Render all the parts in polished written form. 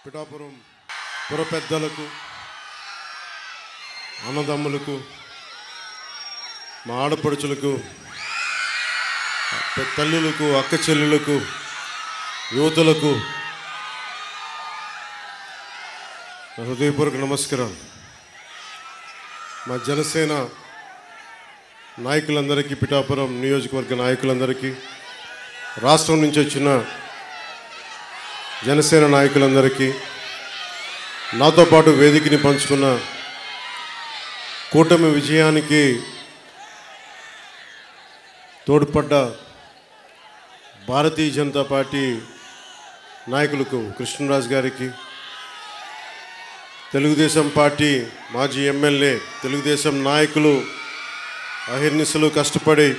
పిఠాపురం పుర పెద్దలకు, అన్నదమ్ములకు, మా ఆడపడుచులకు, తల్లులకు, అక్క చెల్లెలకు, యువతులకు హృదయపూర్వక నమస్కారం. మా జనసేన నాయకులందరికీ, పిఠాపురం నియోజకవర్గ నాయకులందరికీ, రాష్ట్రం నుంచి వచ్చిన జనసేన నాయకులందరికీ, నాతో పాటు వేదికని పంచుకున్న కూటమి విజయానికి తోడ్పడ్డ భారతీయ జనతా పార్టీ నాయకులకు, కృష్ణరాజు గారికి, తెలుగుదేశం పార్టీ మాజీ ఎమ్మెల్యే, తెలుగుదేశం నాయకులు అహిర్నిశలు కష్టపడి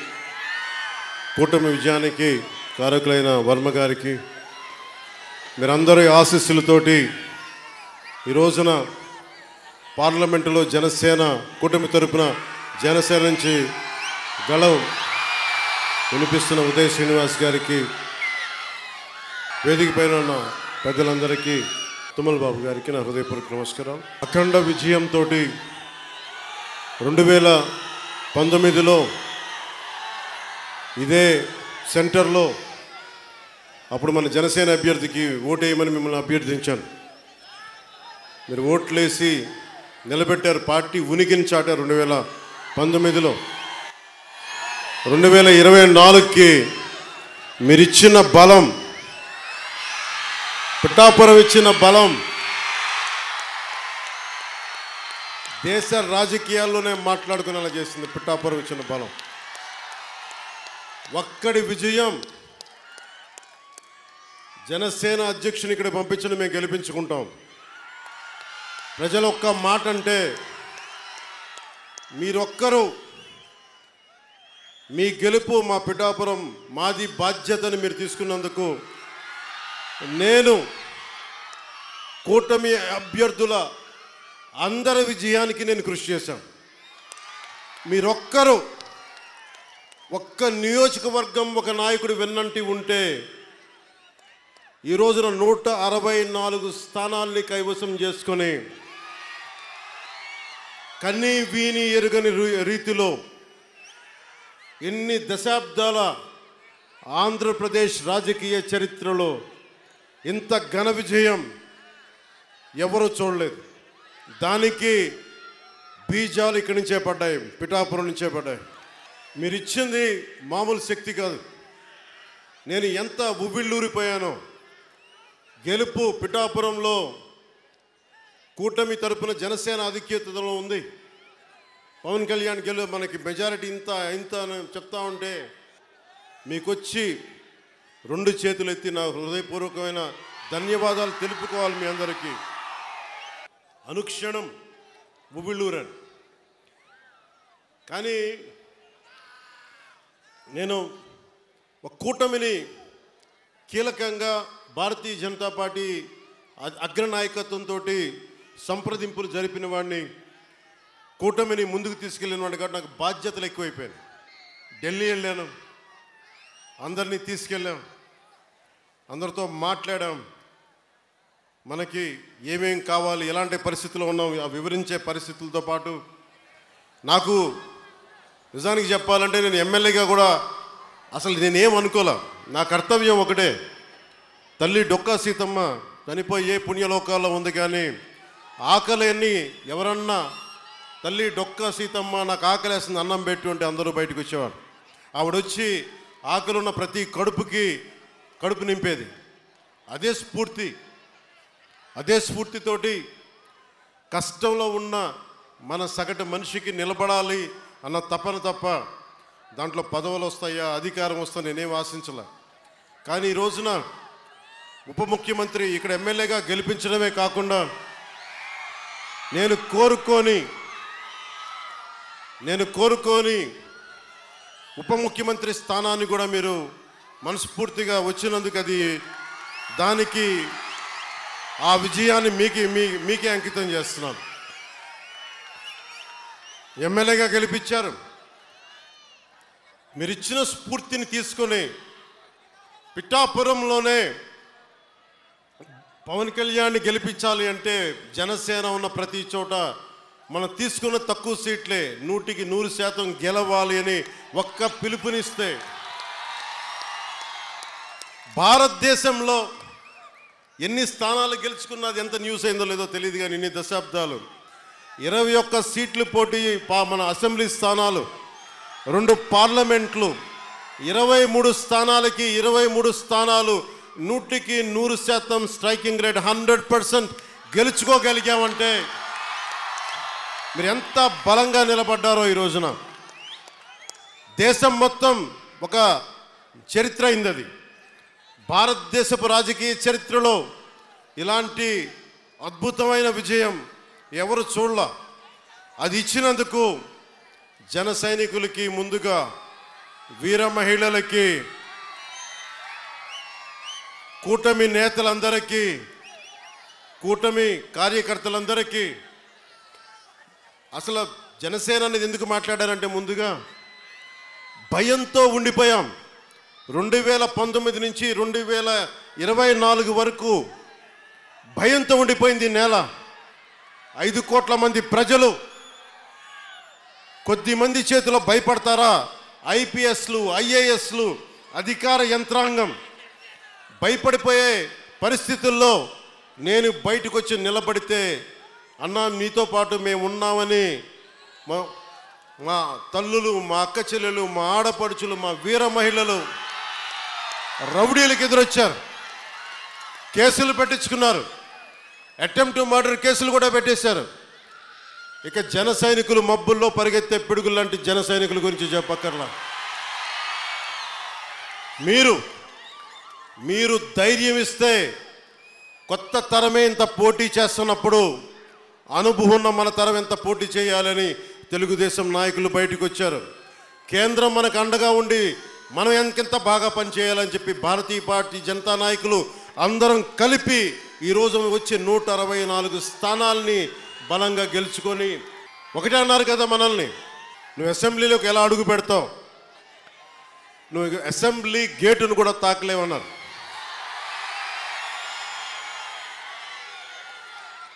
కూటమి విజయానికి కారకులైన వర్మ గారికి, మీరందరి ఆశీస్సులతోటి ఈ రోజున పార్లమెంటులో జనసేన కూటమి తరపున జనసేన నుంచి గళం వినిపిస్తున్న ఉదయ్ శ్రీనివాస్ గారికి, వేదిక పైన ఉన్న పెద్దలందరికీ, తుమ్మల బాబు గారికి నా హృదయపూర్వక నమస్కారం. అఖండ విజయంతో 2019లో ఇదే సెంటర్లో అప్పుడు మన జనసేన అభ్యర్థికి ఓటేయమని మిమ్మల్ని అభ్యర్థించాను. మీరు ఓట్లేసి నిలబెట్టారు. పార్టీ ఉనికిని చాటారు. 2019లో 2024కి మీరిచ్చిన బలం, పిఠాపురం ఇచ్చిన బలం దేశ రాజకీయాల్లోనే మాట్లాడుకునేలా చేసింది. పిఠాపురం ఇచ్చిన బలం, ఒక్కడి విజయం. జనసేన అధ్యక్షుని ఇక్కడ పంపించడం మేము గెలిపించుకుంటాం. ప్రజలు ఒక్క మాట అంటే మీరొక్కరు, మీ గెలుపు మా పిఠాపురం మాది బాధ్యతని మీరు తీసుకున్నందుకు నేను కూటమి అభ్యర్థుల అందరి విజయానికి నేను కృషి చేశాను. మీరొక్కరు, ఒక్క నియోజకవర్గం ఒక నాయకుడు వెన్నంటి ఉంటే ఈ రోజున 164 స్థానాల్ని కైవసం చేసుకొని కన్నీ వీని ఎరుగని రీతిలో ఎన్ని దశాబ్దాల ఆంధ్రప్రదేశ్ రాజకీయ చరిత్రలో ఇంత ఘన విజయం ఎవరూ చూడలేదు. దానికి బీజాలు ఇక్కడి నుంచే పడ్డాయి, పిఠాపురం నుంచే పడ్డాయి. మీరు ఇచ్చింది మామూలు శక్తి కాదు. నేను ఎంత ఉవ్విళ్ళూరిపోయానో. గెలుపు పిఠాపురంలో కూటమి తరపున జనసేన ఆధిక్యతలో ఉంది. పవన్ కళ్యాణ్ మనకి మెజారిటీ ఇంత అని చెప్తా ఉంటే మీకొచ్చి 2 చేతులు ఎత్తి నా హృదయపూర్వకమైన ధన్యవాదాలు తెలుపుకోవాలి మీ అందరికీ. అనుక్షణం ఉవ్విళ్ళూరాను. కానీ నేను ఒక కూటమిని కీలకంగా భారతీయ జనతా పార్టీ అగ్రనాయకత్వంతో సంప్రదింపులు జరిపిన వాడిని, కూటమిని ముందుకు తీసుకెళ్ళిన వాడిని కాబట్టి నాకు బాధ్యతలు ఎక్కువైపోయాను. ఢిల్లీ వెళ్ళాను, అందరినీ తీసుకెళ్ళాం, అందరితో మాట్లాడాం. మనకి ఏమేం కావాలి, ఎలాంటి పరిస్థితుల్లో ఉన్నాం ఆ వివరించే పరిస్థితులతో పాటు నాకు నిజానికి చెప్పాలంటే నేను ఎమ్మెల్యేగా కూడా అసలు నేనేం అనుకోలే. నా కర్తవ్యం ఒకటే, తల్లి డొక్కా సీతమ్మ చనిపోయి పుణ్యలోకాల్లో ఉంది. కానీ ఆకలిని ఎవరన్నా తల్లి డొక్కా సీతమ్మ నాకు ఆకలేస్తుంది అన్నం పెట్టి ఉంటే అందరూ బయటకు వచ్చేవారు. ఆవిడొచ్చి ఆకలున్న ప్రతి కడుపు నింపేది. అదే స్ఫూర్తితోటి కష్టంలో ఉన్న మన సగటు మనిషికి నిలబడాలి అన్న తపన తప్ప దాంట్లో పదవులు వస్తాయా, అధికారం వస్తా నేనేం ఆశించలే. కానీ ఈ రోజున ఉప ముఖ్యమంత్రి ఇక్కడ ఎమ్మెల్యేగా గెలిపించడమే కాకుండా నేను కోరుకొని ఉప ముఖ్యమంత్రి స్థానాన్ని కూడా మీరు మనస్ఫూర్తిగా వచ్చినందుకు దానికి ఆ విజయాన్ని మీకే అంకితం చేస్తున్నాను. ఎమ్మెల్యేగా గెలిపించారు. మీరు ఇచ్చిన స్ఫూర్తిని తీసుకొని పిఠాపురంలోనే పవన్ కళ్యాణ్ని గెలిపించాలి అంటే జనసేన ఉన్న ప్రతి చోట మనం తీసుకున్న తక్కువ సీట్లే 100% గెలవాలి అని ఒక్క పిలుపునిస్తే భారతదేశంలో ఎన్ని స్థానాలు గెలుచుకున్నది ఎంత న్యూస్ అయిందో లేదో తెలియదు కానీ ఇన్ని దశాబ్దాలు 21 సీట్లు పోటీ మన అసెంబ్లీ స్థానాలు 2 పార్లమెంట్లు 23 స్థానాలకి 23 స్థానాలు 100% స్ట్రైకింగ్ రేట్ 100% గెలుచుకోగలిగామంటే మీరు ఎంత బలంగా నిలబడ్డారో ఈ రోజున దేశం మొత్తం ఒక చరిత్ర అయింది అది భారతదేశపు రాజకీయ చరిత్రలో ఇలాంటి అద్భుతమైన విజయం ఎవరు చూడలా అది ఇచ్చినందుకు జన సైనికులకి ముందుగా వీర మహిళలకి కూటమి నేతలందరికీ కూటమి కార్యకర్తలందరికీ అసలు జనసేన అనేది ఎందుకు మాట్లాడారంటే ముందుగా భయంతో ఉండిపోయాం 2019 నుంచి 2024 వరకు భయంతో ఉండిపోయింది ఈ నేల 5 కోట్ల మంది ప్రజలు కొద్ది మంది చేతిలో భయపడతారా ఐపీఎస్లు ఐఏఎస్లు అధికార యంత్రాంగం భయపడిపోయే పరిస్థితుల్లో నేను బయటకు వచ్చి నిలబడితే అన్నా మీతో పాటు మేము ఉన్నామని మా తల్లులు మా అక్క చెల్లెలు మా ఆడపడుచులు మా వీర మహిళలు రౌడీలకు ఎదురొచ్చారు కేసులు పెట్టించుకున్నారు అటెంప్ట్ టు మర్డర్ కేసులు కూడా పెట్టేశారు ఇక జన సైనికులు మబ్బుల్లో పరిగెత్తే పిడుగులు లాంటి జన సైనికుల గురించి చెప్పక్కర్లా మీరు ధైర్యం ఇస్తే కొత్త తరమే ఇంత పోటీ చేస్తున్నప్పుడు అనుభవం ఉన్న మన తరం ఎంత పోటీ చేయాలని తెలుగుదేశం నాయకులు బయటకు వచ్చారు కేంద్రం మనకు అండగా ఉండి మనం ఎంకెంత బాగా పనిచేయాలని చెప్పి భారతీయ పార్టీ జనతా నాయకులు అందరం కలిపి ఈరోజు వచ్చే 164 స్థానాల్ని బలంగా గెలుచుకొని ఒకటే అన్నారు కదా మనల్ని నువ్వు అసెంబ్లీలోకి ఎలా అడుగు పెడతావు నువ్వు అసెంబ్లీ గేటును కూడా తాకలేవన్నారు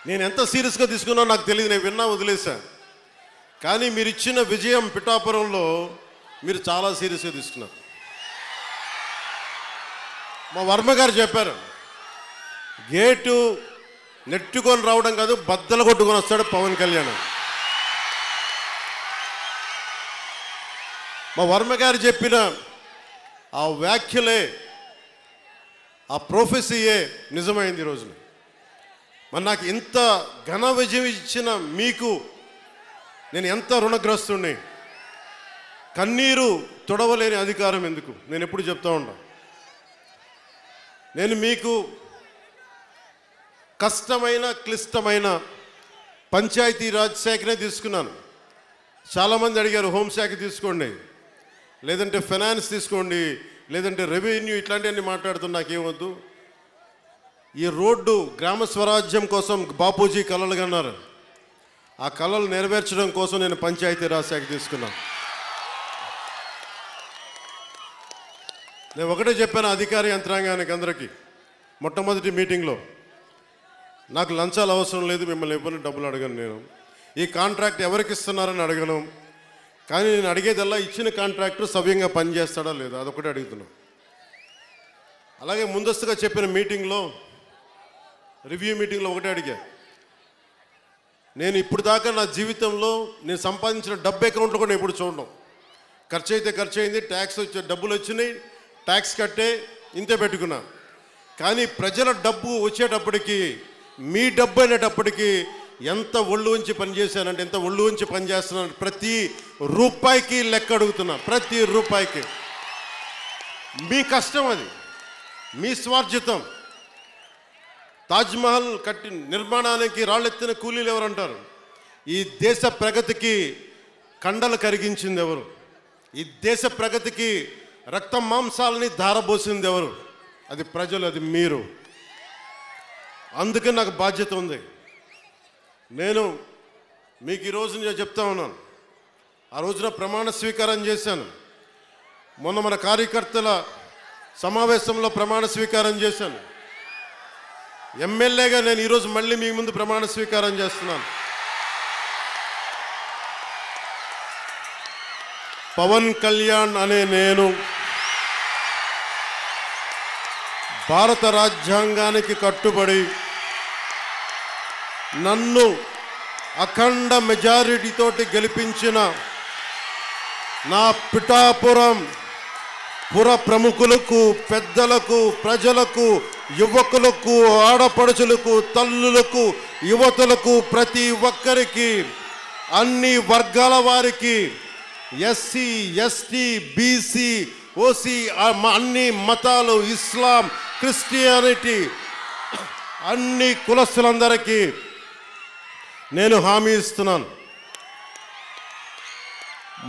నేను ఎంత సీరియస్గా తీసుకున్నా నాకు తెలియదు నేను విన్నా వదిలేశా కానీ మీరు ఇచ్చిన విజయం పిఠాపురంలో మీరు చాలా సీరియస్గా తీసుకున్నారు మా వర్మ గారు చెప్పారు గేటు నెట్టుకొని రావడం కాదు బద్దలు కొట్టుకొని వస్తాడు పవన్ కళ్యాణ్ మా వర్మ గారు చెప్పిన ఆ వ్యాఖ్యలే ఆ ప్రొఫెసీయే నిజమైంది ఈ రోజున మరి నాకు ఇంత ఘన విజయం ఇచ్చిన మీకు నేను ఎంత రుణగ్రస్తుడిని కన్నీరు తొడవలేని అధికారం ఎందుకు నేను ఎప్పుడు చెప్తా ఉంటాను నేను మీకు కష్టమైన క్లిష్టమైన పంచాయతీరాజ్ శాఖనే తీసుకున్నాను చాలామంది అడిగారు హోంశాఖ తీసుకోండి లేదంటే ఫైనాన్స్ తీసుకోండి లేదంటే రెవెన్యూ ఇట్లాంటివన్నీ మాట్లాడుతున్నా నాకేమొద్దు ఈ రోడ్డు గ్రామ స్వరాజ్యం కోసం బాపూజీ కలలు కన్నారు ఆ కళలు నెరవేర్చడం కోసం నేను పంచాయతీరాజ్ శాఖ తీసుకున్నాను నేను ఒకటే చెప్పాను అధికార యంత్రాంగానికి అందరికీ మొట్టమొదటి మీటింగ్లో నాకు లంచాలు అవసరం లేదు మిమ్మల్ని ఎవరిని డబ్బులు అడగను నేను ఈ కాంట్రాక్ట్ ఎవరికి ఇస్తున్నారని అడగను కానీ నేను అడిగేదల్లా ఇచ్చిన కాంట్రాక్టర్ సవ్యంగా పనిచేస్తాడా లేదా అదొకటే అడుగుతున్నాను అలాగే ముందస్తుగా చెప్పిన మీటింగ్లో రివ్యూ మీటింగ్లో ఒకటే అడిగా నేను ఇప్పుడు దాకా నా జీవితంలో నేను సంపాదించిన డబ్బు అకౌంట్లో కూడా ఎప్పుడు చూడడం ఖర్చు అయితే ఖర్చు అయింది ట్యాక్స్ వచ్చే డబ్బులు వచ్చినాయి ట్యాక్స్ కట్టే ఇంతే పెట్టుకున్నా కానీ ప్రజల డబ్బు వచ్చేటప్పటికి మీ డబ్బు అనేటప్పటికీ ఎంత ఒళ్ళు ఉంచి పనిచేశానంటే ఎంత ఒళ్ళు ఉంచి పనిచేస్తున్నాను ప్రతి రూపాయికి లెక్క అడుగుతున్నా ప్రతి రూపాయికి మీ కష్టం అది మీ స్వార్జితం తాజ్మహల్ కట్టి నిర్మాణానికి రాళ్ళెత్తిన కూలీలు ఎవరంటారు ఈ దేశ ప్రగతికి కండలు కరిగించింది ఎవరు ఈ దేశ ప్రగతికి రక్త మాంసాలని ధారపోసింది ఎవరు అది ప్రజలు అది మీరు అందుకే నాకు బాధ్యత ఉంది నేను మీకు ఈరోజు నేను చెప్తా ఉన్నాను ఆ రోజున ప్రమాణ స్వీకారం చేశాను మొన్న మన కార్యకర్తల సమావేశంలో ప్రమాణ స్వీకారం చేశాను ఎమ్మెల్యేగా నేను ఈరోజు మళ్ళీ మీ ముందు ప్రమాణ స్వీకారం చేస్తున్నాను. పవన్ కళ్యాణ్ అనే నేను భారత రాజ్యాంగానికి కట్టుబడి నన్ను అఖండ మెజారిటీతోటి గెలిపించిన నా పిఠాపురం పుర ప్రముఖులకు, పెద్దలకు, ప్రజలకు, యువకులకు, ఆడపడుచులకు, తల్లులకు, యువతులకు, ప్రతి ఒక్కరికి, అన్ని వర్గాల వారికి, ఎస్సీ, ఎస్టీ, బీసీ, ఓసీ, అన్ని మతాలు, ఇస్లాం, క్రిస్టియానిటీ, అన్ని కులస్తులందరికీ నేను హామీ ఇస్తున్నాను.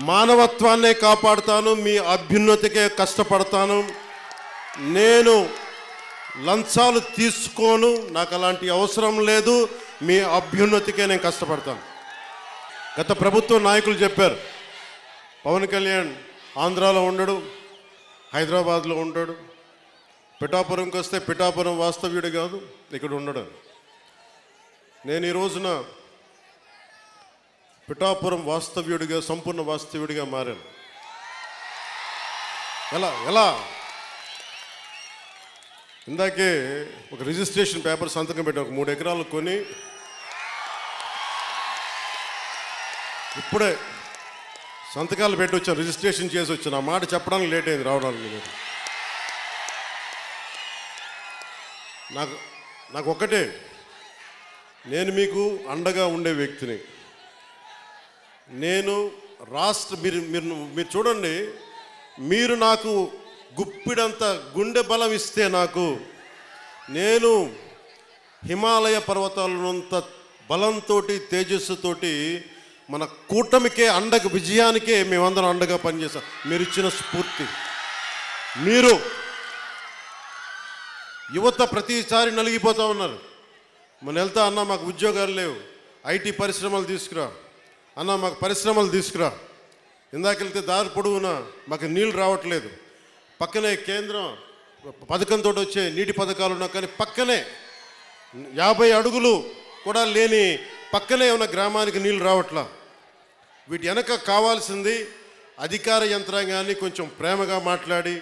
మానవత్వాన్నే కాపాడుతాను, మీ అభ్యున్నతికే కష్టపడతాను. నేను లంచాలు తీసుకోను, నాకు అలాంటి అవసరం లేదు. మీ అభ్యున్నతికే నేను కష్టపడతాను. గత ప్రభుత్వ నాయకులు చెప్పారు, పవన్ కళ్యాణ్ ఆంధ్రాలో ఉండడు, హైదరాబాద్లో ఉంటాడు, పిఠాపురంకి వస్తే పిఠాపురం వాస్తవ్యుడు కాదు, ఇక్కడ ఉండడు. నేను ఈ రోజున పిఠాపురం వాస్తవ్యుడిగా, సంపూర్ణ వాస్తవ్యుడిగా మారాను. ఎలా ఇందాకే ఒక రిజిస్ట్రేషన్ పేపర్ సంతకం పెట్టి ఒక 3 ఎకరాలు కొని ఇప్పుడే సంతకాలు పెట్టి వచ్చాను, రిజిస్ట్రేషన్ చేసి వచ్చాను. ఆ మాట చెప్పడానికి లేట్ అయింది రావడానికి. నాకు ఒక్కటే, నేను మీకు అండగా ఉండే వ్యక్తిని. నేను మీరు చూడండి, మీరు నాకు గుప్పిడంత గుండె బలం ఇస్తే నేను హిమాలయ పర్వతాలనంత బలంతో, తేజస్సుతోటి మన కూటమికే అండగా, విజయానికే మేమందరం అండగా పనిచేస్తాం. మీరు ఇచ్చిన స్ఫూర్తి. మీరు యువత ప్రతిసారి నలిగిపోతూ ఉన్నారు. మన వెళ్తా అన్న మాకు ఉద్యోగాలు లేవు, ఐటీ పరిశ్రమలు తీసుకురా అన్న, మాకు పరిశ్రమలు తీసుకురా. ఇందాక వెళ్తే దారి పొడవునా మాకు నీళ్ళు రావట్లేదు. పక్కనే కేంద్రం పథకంతో వచ్చే నీటి పథకాలు ఉన్నా కానీ పక్కనే 50 అడుగులు కూడా లేని పక్కనే ఉన్న గ్రామానికి నీళ్ళు రావట్లా. వీటి వెనక కావాల్సింది అధికార యంత్రాంగాన్ని కొంచెం ప్రేమగా మాట్లాడి,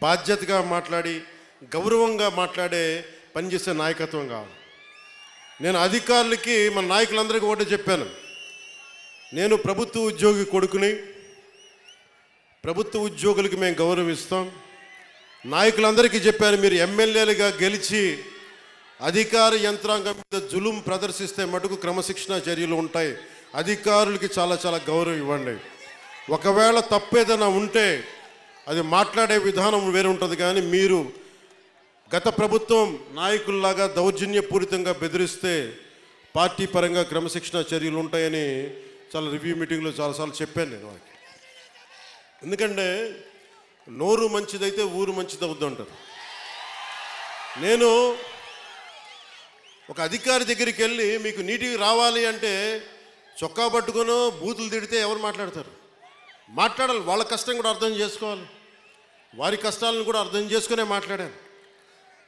బాధ్యతగా మాట్లాడి, గౌరవంగా మాట్లాడే పనిచేసే నాయకత్వం కావాలి. నేను అధికారులకి, మన నాయకులందరికీ ఒకటే చెప్పాను, నేను ప్రభుత్వ ఉద్యోగి కొడుకుని, ప్రభుత్వ ఉద్యోగులకి మేము గౌరవిస్తాం. నాయకులందరికీ చెప్పాను, మీరు ఎమ్మెల్యేలుగా గెలిచి అధికార యంత్రాంగం మీద జులుం ప్రదర్శిస్తే మటుకు క్రమశిక్షణ చర్యలు ఉంటాయి. అధికారులకి చాలా చాలా గౌరవం ఇవ్వండి. ఒకవేళ తప్పేదైనా ఉంటే అది మాట్లాడే విధానం వేరే ఉంటుంది. కానీ మీరు గత ప్రభుత్వం నాయకుల్లాగా దౌర్జన్యపూరితంగా బెదిరిస్తే పార్టీ పరంగా క్రమశిక్షణ చర్యలు ఉంటాయని చాలా రివ్యూ మీటింగ్లో చాలాసార్లు చెప్పాను నేను వారికి. ఎందుకంటే నోరు మంచిదైతే ఊరు మంచిది అవుద్దంటారు. నేను ఒక అధికారి దగ్గరికి వెళ్ళి మీకు నీటికి రావాలి అంటే చొక్కా పట్టుకునో బూతులు తిడితే ఎవరు మాట్లాడతారు? మాట్లాడాలి, వాళ్ళ కష్టం కూడా అర్థం చేసుకోవాలి, వారి కష్టాలను కూడా అర్థం చేసుకునే మాట్లాడాను.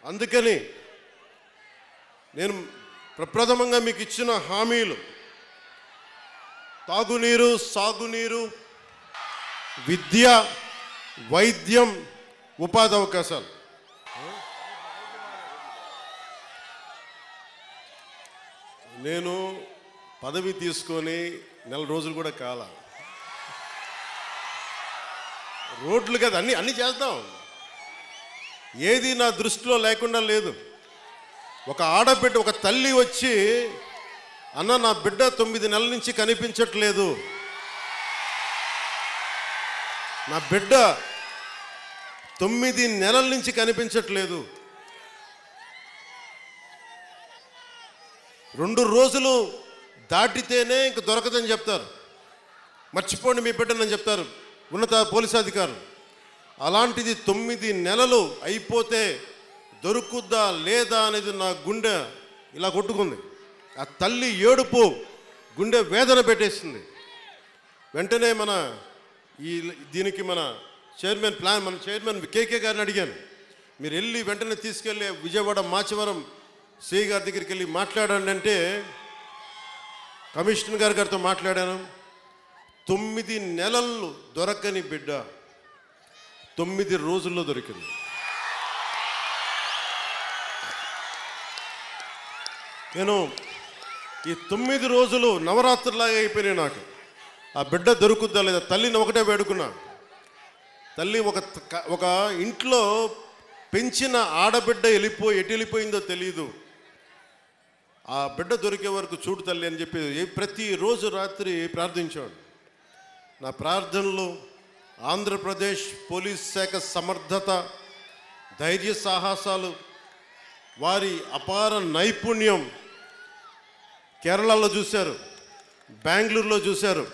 అందుకని నేను ప్రప్రథమంగా మీకు ఇచ్చిన హామీలు తాగునీరు, సాగునీరు, విద్య, వైద్యం, ఉపాధి అవకాశాలు. నేను పదవి తీసుకొని 4 రోజులు కూడా కాల. రోడ్లు కదా అన్నీ చేద్దాం, ఏది నా దృష్టిలో లేకుండా లేదు. ఒక ఆడబిడ్డ, ఒక తల్లి వచ్చి అన్న నా బిడ్డ 9 నెలల నుంచి కనిపించట్లేదు, నా బిడ్డ 9 నెలల నుంచి కనిపించట్లేదు, 2 రోజులు దాటితేనే ఇంక దొరకదని చెప్తారు, మర్చిపోండి మీ బిడ్డనని చెప్తారు ఉన్నత పోలీసు అధికారులు. అలాంటిది 9 నెలలు అయిపోతే దొరుకుద్దా లేదా అనేది నా గుండె ఇలా కొట్టుకుంది. ఆ తల్లి ఏడుపు గుండె వేదన పెట్టేసింది. వెంటనే దీనికి మన చైర్మన్ కేకే గారిని అడిగాను, మీరు వెళ్ళి వెంటనే తీసుకెళ్ళి విజయవాడ మాచవరం సిఐ గారి దగ్గరికి వెళ్ళి మాట్లాడండి అంటే కమిషనర్ గారితో మాట్లాడాను. 9 నెలలు దొరకని బిడ్డ 9 రోజుల్లో దొరికింది. నేను ఈ 9 రోజులు నవరాత్రిలాగా అయిపోయినాయి నాకు. ఆ బిడ్డ దొరుకుద్దా లేదా తల్లిని ఒకటే వేడుకున్నా. తల్లి ఒక ఇంట్లో పెంచిన ఆడబిడ్డ ఎటు వెళ్ళిపోయిందో తెలియదు. ఆ బిడ్డ దొరికే వరకు చూడు తల్లి అని చెప్పి ప్రతిరోజు రాత్రి ప్రార్థించాడు. నా ప్రార్థనలు ఆంధ్రప్రదేశ్ పోలీస్ శాఖ సమర్థత, ధైర్య సాహసాలు, వారి అపార నైపుణ్యం కేరళలో చూశారు, బెంగళూరులో చూశారు.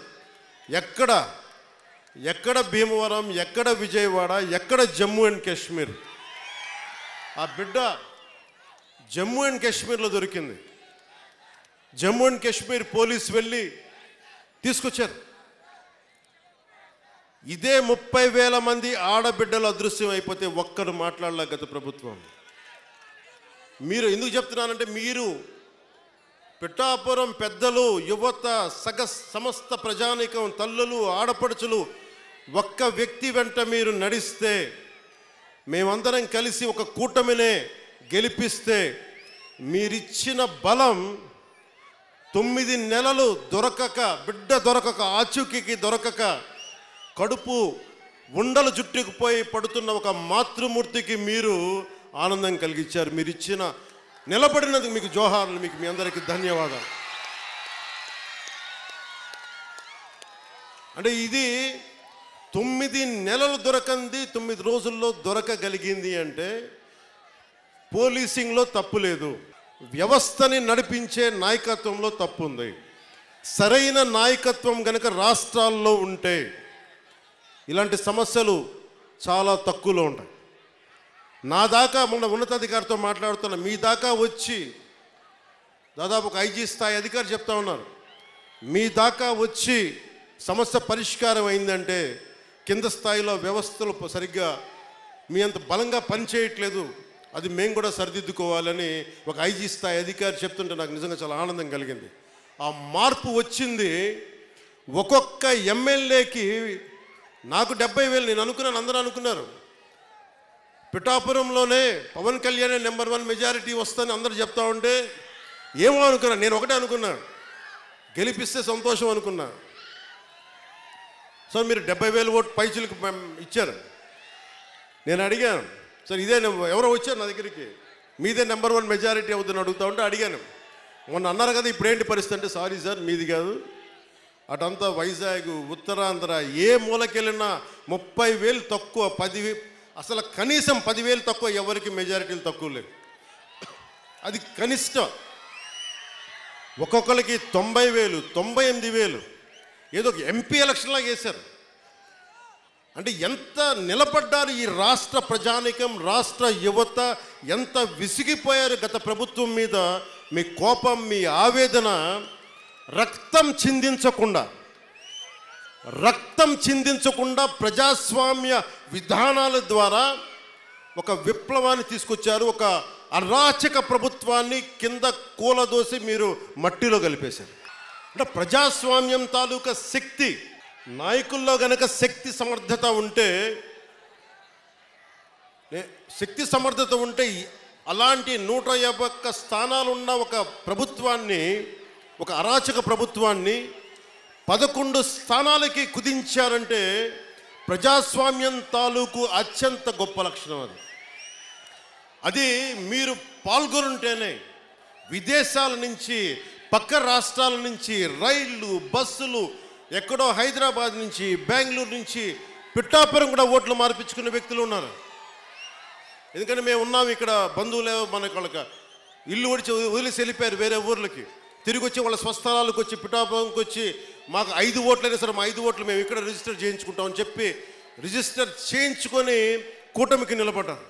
ఎక్కడ భీమవరం, ఎక్కడ విజయవాడ, ఎక్కడ జమ్మూ అండ్ కాశ్మీర్. ఆ బిడ్డ జమ్మూ అండ్ కాశ్మీర్లో దొరికింది. జమ్మూ అండ్ కాశ్మీర్ పోలీసు వెళ్ళి తీసుకొచ్చారు. ఇదే 30,000 మంది ఆడబిడ్డలు అదృశ్యం అయిపోతే ఒక్కరు మాట్లాడలే గత ప్రభుత్వం. మీరు ఎందుకు చెప్తున్నానంటే, మీరు పిఠాపురం పెద్దలు, యువత, సమస్త ప్రజానీకం, తల్లులు, ఆడపడుచులు ఒక్క వ్యక్తి వెంట మీరు నడిస్తే, మేమందరం కలిసి ఒక కూటమినే గెలిపిస్తే, మీరిచ్చిన బలం 9 నెలలు దొరకక, బిడ్డ దొరకక, ఆచూకీకి దొరకక, కడుపు ఉండలు జుట్టుకుపోయి పడుతున్న ఒక మాతృమూర్తికి మీరు ఆనందం కలిగించారు. మీరు ఇచ్చిన నిలబడినందుకు మీకు జోహార్లు, మీకు మీ అందరికీ ధన్యవాదాలు. అంటే ఇది 9 నెలలు దొరకంది 9 రోజుల్లో దొరకగలిగింది అంటే పోలీసింగ్లో తప్పు లేదు, వ్యవస్థని నడిపించే నాయకత్వంలో తప్పు ఉంది. సరైన నాయకత్వం గనక రాష్ట్రాల్లో ఉంటే ఇలాంటి సమస్యలు చాలా తక్కువలో ఉంటాయి. నా దాకా మొన్న ఉన్నతాధికారితో మాట్లాడుతున్నా, మీ దాకా వచ్చి దాదాపు ఒక ఐజీ స్థాయి అధికారి చెప్తా ఉన్నారు, మీ దాకా వచ్చి సమస్య పరిష్కారం అయిందంటే కింద స్థాయిలో వ్యవస్థలు సరిగ్గా మీ అంత బలంగా పనిచేయట్లేదు, అది మేము కూడా సరిదిద్దుకోవాలని ఒక ఐజీ స్థాయి అధికారి చెప్తుంటే నాకు నిజంగా చాలా ఆనందం కలిగింది. ఆ మార్పు వచ్చింది. ఒక్కొక్క ఎమ్మెల్యేకి నాకు 70,000 నేను అనుకున్నాను, అందరూ అనుకున్నారు. పిఠాపురంలోనే పవన్ కళ్యాణ్ నెంబర్ 1 మెజారిటీ వస్తుందని అందరూ చెప్తా ఉంటే ఏమో అనుకున్నా, నేను ఒకటే అనుకున్నా, గెలిపిస్తే సంతోషం అనుకున్నా. సో మీరు 70,000 ఓటు పైచులకు ఇచ్చారు. నేను అడిగాను, సార్ ఇదే ఎవరో వచ్చారు నా దగ్గరికి, మీదే నెంబర్ 1 మెజారిటీ అవుతుందని అడుగుతా ఉంటే అడిగాను, మొన్న అన్నారు కదా ఇప్పుడేంటి పరిస్థితి అంటే, సారీ సార్ మీది కాదు, అటంతా వైజాగ్, ఉత్తరాంధ్ర ఏ మూలకెళ్ళినా 30,000 తక్కువ, 10,000 అసలు కనీసం 10,000 తక్కువ, ఎవరికి మెజారిటీలు తక్కువ లేవు. అది కనిష్టం. ఒక్కొక్కరికి 90,000, 98,000 ఏదో ఎంపీ ఎలక్షన్లాగా వేశారు. అంటే ఎంత నిలబడ్డారు ఈ రాష్ట్ర ప్రజానికం, రాష్ట్ర యువత ఎంత విసిగిపోయారు గత ప్రభుత్వం మీద. మీ కోపం, మీ ఆవేదన రక్తం చిందించకుండా ప్రజాస్వామ్య విధానాల ద్వారా ఒక విప్లవాన్ని తీసుకొచ్చారు. ఒక అరాచక ప్రభుత్వాన్ని కింద కూలదోసి మీరు మట్టిలో కలిపేశారు. అంటే ప్రజాస్వామ్యం తాలూకా శక్తి, నాయకుల్లో గనక శక్తి సమర్థత ఉంటే అలాంటి 151 స్థానాలున్న ఒక ప్రభుత్వాన్ని, ఒక అరాచక ప్రభుత్వాన్ని 11 స్థానాలకి కుదించారంటే ప్రజాస్వామ్యం తాలూకు అత్యంత గొప్ప లక్షణం. అది మీరు పాల్గొనుంటేనే విదేశాల నుంచి, పక్క రాష్ట్రాల నుంచి రైళ్లు, బస్సులు, ఎక్కడో హైదరాబాద్ నుంచి, బెంగళూరు నుంచి పిఠాపురం కూడా ఓట్లు మార్పించుకునే వ్యక్తులు ఉన్నారు. ఎందుకంటే మేము ఉన్నాము ఇక్కడ, బంధువులు మనకు వాళ్ళకి ఇల్లు వదిలేసి వెళ్ళిపోయారు వేరే ఊర్లకి, తిరిగి వచ్చి వాళ్ళ స్వస్థలాలకు వచ్చి పిఠాపురంకి వచ్చి మాకు 5 ఓట్లైనా సరే మా 5 ఓట్లు మేము ఇక్కడ రిజిస్టర్ చేయించుకుంటామని చెప్పి రిజిస్టర్ చేయించుకొని కూటమికి నిలబడ్డారు.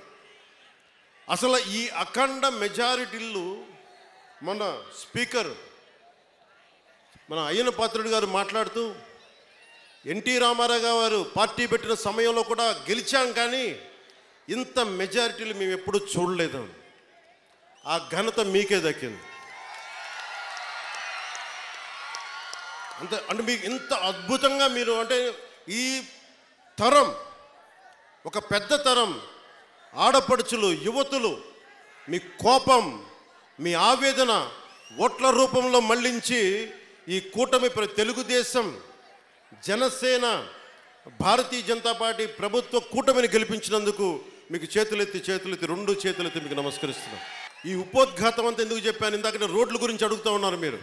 అసలు ఈ అఖండ మెజారిటీలు మన స్పీకర్ మన అయ్యన్న పాత్రుడు గారు మాట్లాడుతూ, ఎన్టీ రామారావు గారు పార్టీ పెట్టిన సమయంలో కూడా గెలిచాం కానీ ఇంత మెజారిటీలు మేము ఎప్పుడూ చూడలేదు. ఆ ఘనత మీకే దక్కింది. అంటే మీకు ఇంత అద్భుతంగా మీరు అంటే ఈ తరం, ఒక పెద్ద తరం ఆడపడుచులు, యువతులు మీ కోపం, మీ ఆవేదన ఓట్ల రూపంలో మళ్ళించి ఈ కూటమి తెలుగుదేశం, జనసేన, భారతీయ జనతా పార్టీ ప్రభుత్వ కూటమిని గెలిపించినందుకు మీకు చేతులెత్తి రెండు చేతులెత్తి మీకు నమస్కరిస్తున్నాం. ఈ ఉపోద్ఘాతం అంతా ఎందుకు చెప్పాను? ఇందాక రోడ్ల గురించి అడుగుతూ ఉన్నారు మీరు.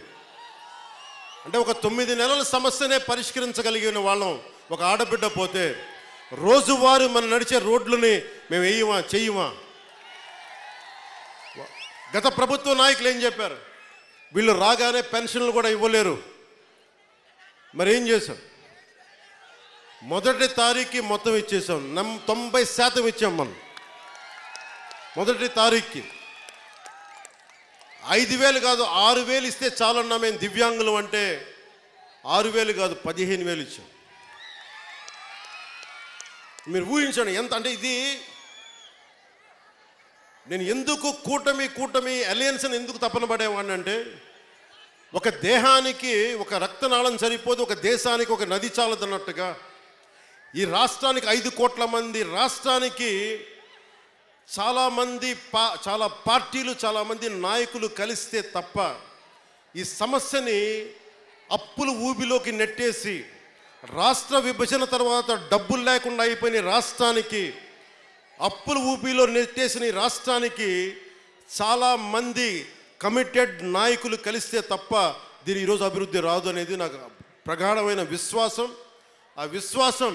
అంటే ఒక 9 నెలల సమస్యనే పరిష్కరించగలిగిన వాళ్ళం ఒక ఆడబిడ్డ పోతే రోజువారీ మనం నడిచే రోడ్లని మేము వేయమా, చెయ్యమా? గత ప్రభుత్వ నాయకులు ఏం చెప్పారు? వీళ్ళు రాగానే పెన్షన్లు కూడా ఇవ్వలేరు. మరి ఏం చేశాం? మొదటి తారీఖుకి మొత్తం ఇచ్చేసాం. 90% ఇచ్చాం మనం. మొదటి తారీఖుకి 5,000 కాదు 6,000 ఇస్తే చాలన్నా మేము దివ్యాంగులు అంటే 6,000 కాదు 15,000 ఇచ్చాం. మీరు ఊహించండి ఎంత. అంటే ఇది నేను ఎందుకు కూటమి అలయన్స్ అని ఎందుకు తపన పడేవాడిని అంటే, ఒక దేహానికి ఒక రక్తనాళం సరిపోదు, ఒక దేశానికి ఒక నది చాలదన్నట్టుగా ఈ రాష్ట్రానికి 5 కోట్ల మంది రాష్ట్రానికి చాలామంది చాలా పార్టీలు, చాలామంది నాయకులు కలిస్తే తప్ప ఈ సమస్యని అప్పుల ఊబిలోకి నెట్టేసి రాష్ట్ర విభజన తర్వాత డబ్బులు లేకుండా అయిపోయిన రాష్ట్రానికి, అప్పుల ఊబిలో నెట్టేసిన రాష్ట్రానికి చాలామంది కమిటెడ్ నాయకులు కలిస్తే తప్ప దీని ఈరోజు అభివృద్ధి రాదు అనేది నాకు ప్రగాఢమైన విశ్వాసం. ఆ విశ్వాసం,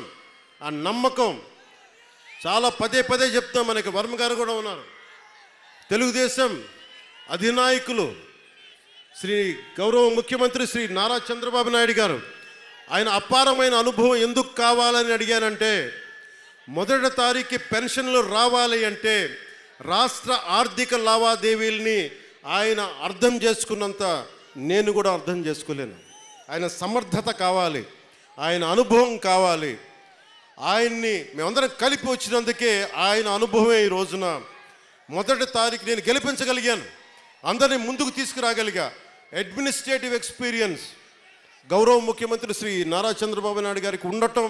ఆ నమ్మకం చాలా పదే చెప్తాం. మనకి వర్మ గారు కూడా ఉన్నారు. తెలుగుదేశం అధినాయకులు శ్రీ గౌరవ ముఖ్యమంత్రి శ్రీ నారా చంద్రబాబు నాయుడు గారు, ఆయన అపారమైన అనుభవం ఎందుకు కావాలని అడిగానంటే, మొదటి తారీఖు పెన్షన్లు రావాలి అంటే రాష్ట్ర ఆర్థిక లావాదేవీల్ని ఆయన అర్థం చేసుకున్నంత నేను కూడా అర్థం చేసుకోలేను. ఆయన సమర్థత కావాలి, ఆయన అనుభవం కావాలి. ఆయన్ని మేమందరం కలిపి వచ్చినందుకే ఆయన అనుభవమే ఈ రోజున మొదటి తారీఖు నేను గెలిపించగలిగాను, అందరినీ ముందుకు తీసుకురాగలిగా. అడ్మినిస్ట్రేటివ్ ఎక్స్పీరియన్స్ గౌరవ ముఖ్యమంత్రి శ్రీ నారా చంద్రబాబు నాయుడు గారికి ఉండటం,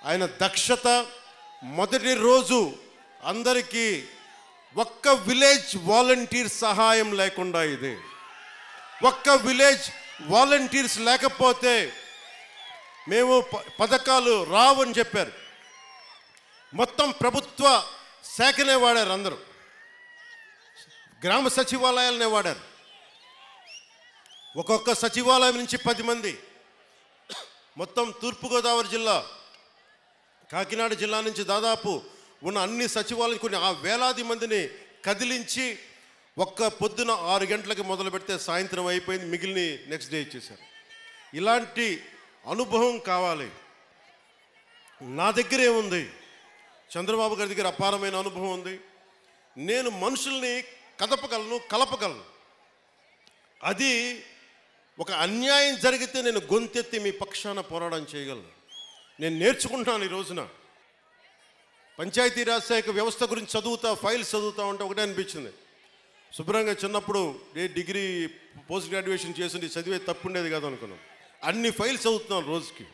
ఆయన దక్షత. మొదటి రోజు అందరికీ ఒక్క విలేజ్ వాలంటీర్ సహాయం లేకుండా, ఇది ఒక్క విలేజ్ వాలంటీర్స్ లేకపోతే మేము పథకాలు రావని చెప్పారు. మొత్తం ప్రభుత్వ శాఖనే వాడారు, అందరూ గ్రామ సచివాలయాలనే వాడారు. ఒక్కొక్క సచివాలయం నుంచి 10 మంది. మొత్తం తూర్పుగోదావరి జిల్లా, కాకినాడ జిల్లా నుంచి దాదాపు ఉన్న అన్ని సచివాలయం కొన్ని వేలాది మందిని కదిలించి ఒక్క పొద్దున 6 గంటలకి మొదలు పెడితే సాయంత్రం అయిపోయింది, మిగిలిన నెక్స్ట్ డే ఇచ్చేశారు. ఇలాంటి అనుభవం కావాలి. నా దగ్గర ఏముంది? చంద్రబాబు గారి దగ్గర అపారమైన అనుభవం ఉంది. నేను మనుషుల్ని కలపగలను. అది ఒక అన్యాయం జరిగితే నేను గొంతెత్తి మీ పక్షాన పోరాటం చేయగలను. నేను నేర్చుకుంటున్నాను. ఈ రోజున పంచాయతీరాజ్ శాఖ వ్యవస్థ గురించి ఫైల్స్ చదువుతా ఉంటే ఒకటే అనిపించింది. శుభ్రంగా చిన్నప్పుడు డిగ్రీ పోస్ట్ గ్రాడ్యుయేషన్ చేసి చదివే తప్పు ఉండేది కాదు అనుకున్నాను. అన్ని ఫైల్స్ చదువుతున్నాను రోజుకి.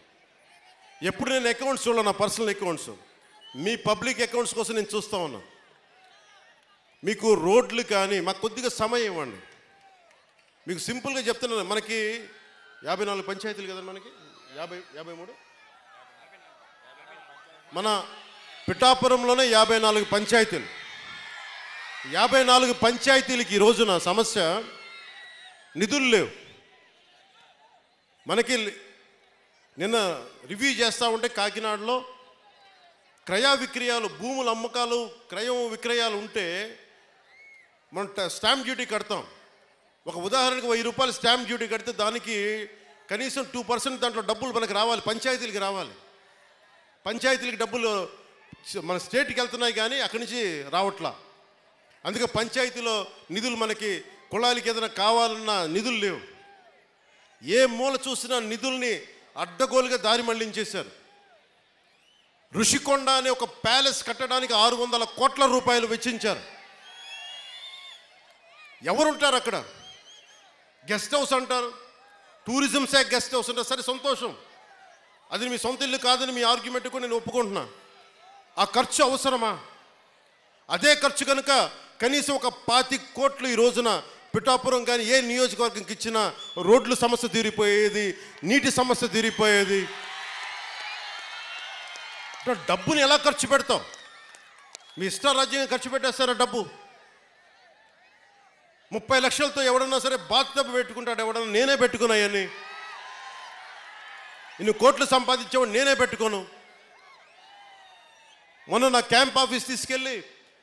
ఎప్పుడు నేను అకౌంట్స్ చూడాలి, నా పర్సనల్ అకౌంట్స్, మీ పబ్లిక్ అకౌంట్స్ కోసం నేను చూస్తూ ఉన్నాను. మీకు రోడ్లు కానీ మాకు కొద్దిగా సమయం ఇవ్వండి. మీకు సింపుల్గా చెప్తున్నాను, మనకి 54 పంచాయతీలు కదా, మనకి 53 మన పిఠాపురంలోనే 54 పంచాయతీలు. 54 పంచాయతీలకి ఈ రోజున సమస్య నిధులు లేవు. మనకి నిన్న రివ్యూ చేస్తూ ఉంటే కాకినాడలో క్రయ విక్రయాలు, భూముల అమ్మకాలు, క్రయం విక్రయాలు ఉంటే మనం స్టాంప్ డ్యూటీ కడతాం. ఒక ఉదాహరణకు 1000 రూపాయలు స్టాంప్ డ్యూటీ కడితే దానికి కనీసం 2% దాంట్లో డబ్బులు మనకు రావాలి, పంచాయతీలకి రావాలి. పంచాయతీలకి డబ్బులు మన స్టేట్కి వెళ్తున్నాయి కానీ అక్కడి నుంచి రావట్లా. అందుకే పంచాయతీలో నిధులు, మనకి కుళాయిలకి ఏదైనా కావాలన్నా నిధులు లేవు. ఏ మూల చూసినా నిధుల్ని అడ్డగోలుగా దారి మళ్లించేశారు. ఋషికొండ అనే ఒక ప్యాలెస్ కట్టడానికి 600 కోట్ల రూపాయలు వెచ్చించారు. ఎవరుంటారు అక్కడ? గెస్ట్ హౌస్ అంటారు, టూరిజం శాఖ గెస్ట్ హౌస్ అంటారు. సరే, సంతోషం, అది మీ సొంత ఇల్లు కాదని మీ ఆర్గ్యుమెంట్ కూడా నేను ఒప్పుకుంటున్నా. ఆ ఖర్చు అవసరమా? అదే ఖర్చు కనుక కనీసం ఒక 25 కోట్లు ఈ రోజున పిఠాపురం కానీ ఏ నియోజకవర్గంకి ఇచ్చినా రోడ్ల సమస్య తీరిపోయేది, నీటి సమస్య తీరిపోయేది. డబ్బుని ఎలా ఖర్చు పెడతాం? మీ ఇష్టారాజ్యంగా ఖర్చు పెట్టేస్తారా డబ్బు? 30 లక్షలతో ఎవడన్నా సరే బాత్ టబ్ పెట్టుకుంటాడు, ఎవడన్నా. నేనే పెట్టుకున్నాయని. ఇన్ని కోట్లు సంపాదించేవాడు నేనే పెట్టుకోను. మొన్న నా క్యాంప్ ఆఫీస్ తీసుకెళ్ళి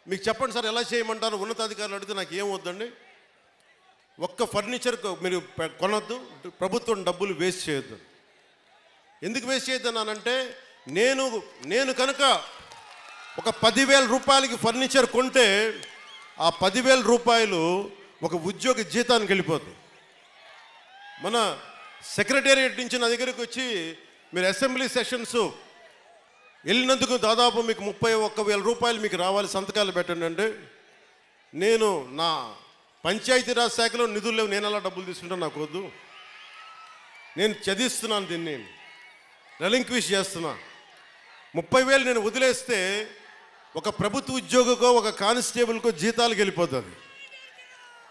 మీకు చెప్పండి సార్ ఎలా చేయమంటారు ఉన్నతాధికారులు అడిగితే నాకు ఏం వద్దండి, ఒక్క ఫర్నిచర్ మీరు కొనొద్దు, ప్రభుత్వం డబ్బులు వేస్ట్ చేయొద్దు. ఎందుకు వేస్ట్ చేయొద్దన్నానంటే నేను కనుక ఒక 10,000 రూపాయలకి ఫర్నిచర్ కొంటే ఆ 10,000 రూపాయలు ఒక ఉద్యోగి జీతానికి వెళ్ళిపోతుంది. మన సెక్రటేరియట్ నుంచి నా దగ్గరికి వచ్చి మీరు అసెంబ్లీ సెషన్స్ వెళ్ళినందుకు దాదాపు మీకు 31,000 రూపాయలు మీకు రావాలి, సంతకాలు పెట్టండి అంటే, నేను నా పంచాయతీరాజ్ శాఖలో నిధులు లేవు, నేను అలా డబ్బులు తీసుకుంటాను, నాకు వద్దు. నేను చదివిస్తున్నాను, దీన్ని రెలింక్విష్ చేస్తున్నా. 30,000 నేను వదిలేస్తే ఒక ప్రభుత్వ ఉద్యోగికో ఒక కానిస్టేబుల్కో జీతాలకు వెళ్ళిపోతుంది.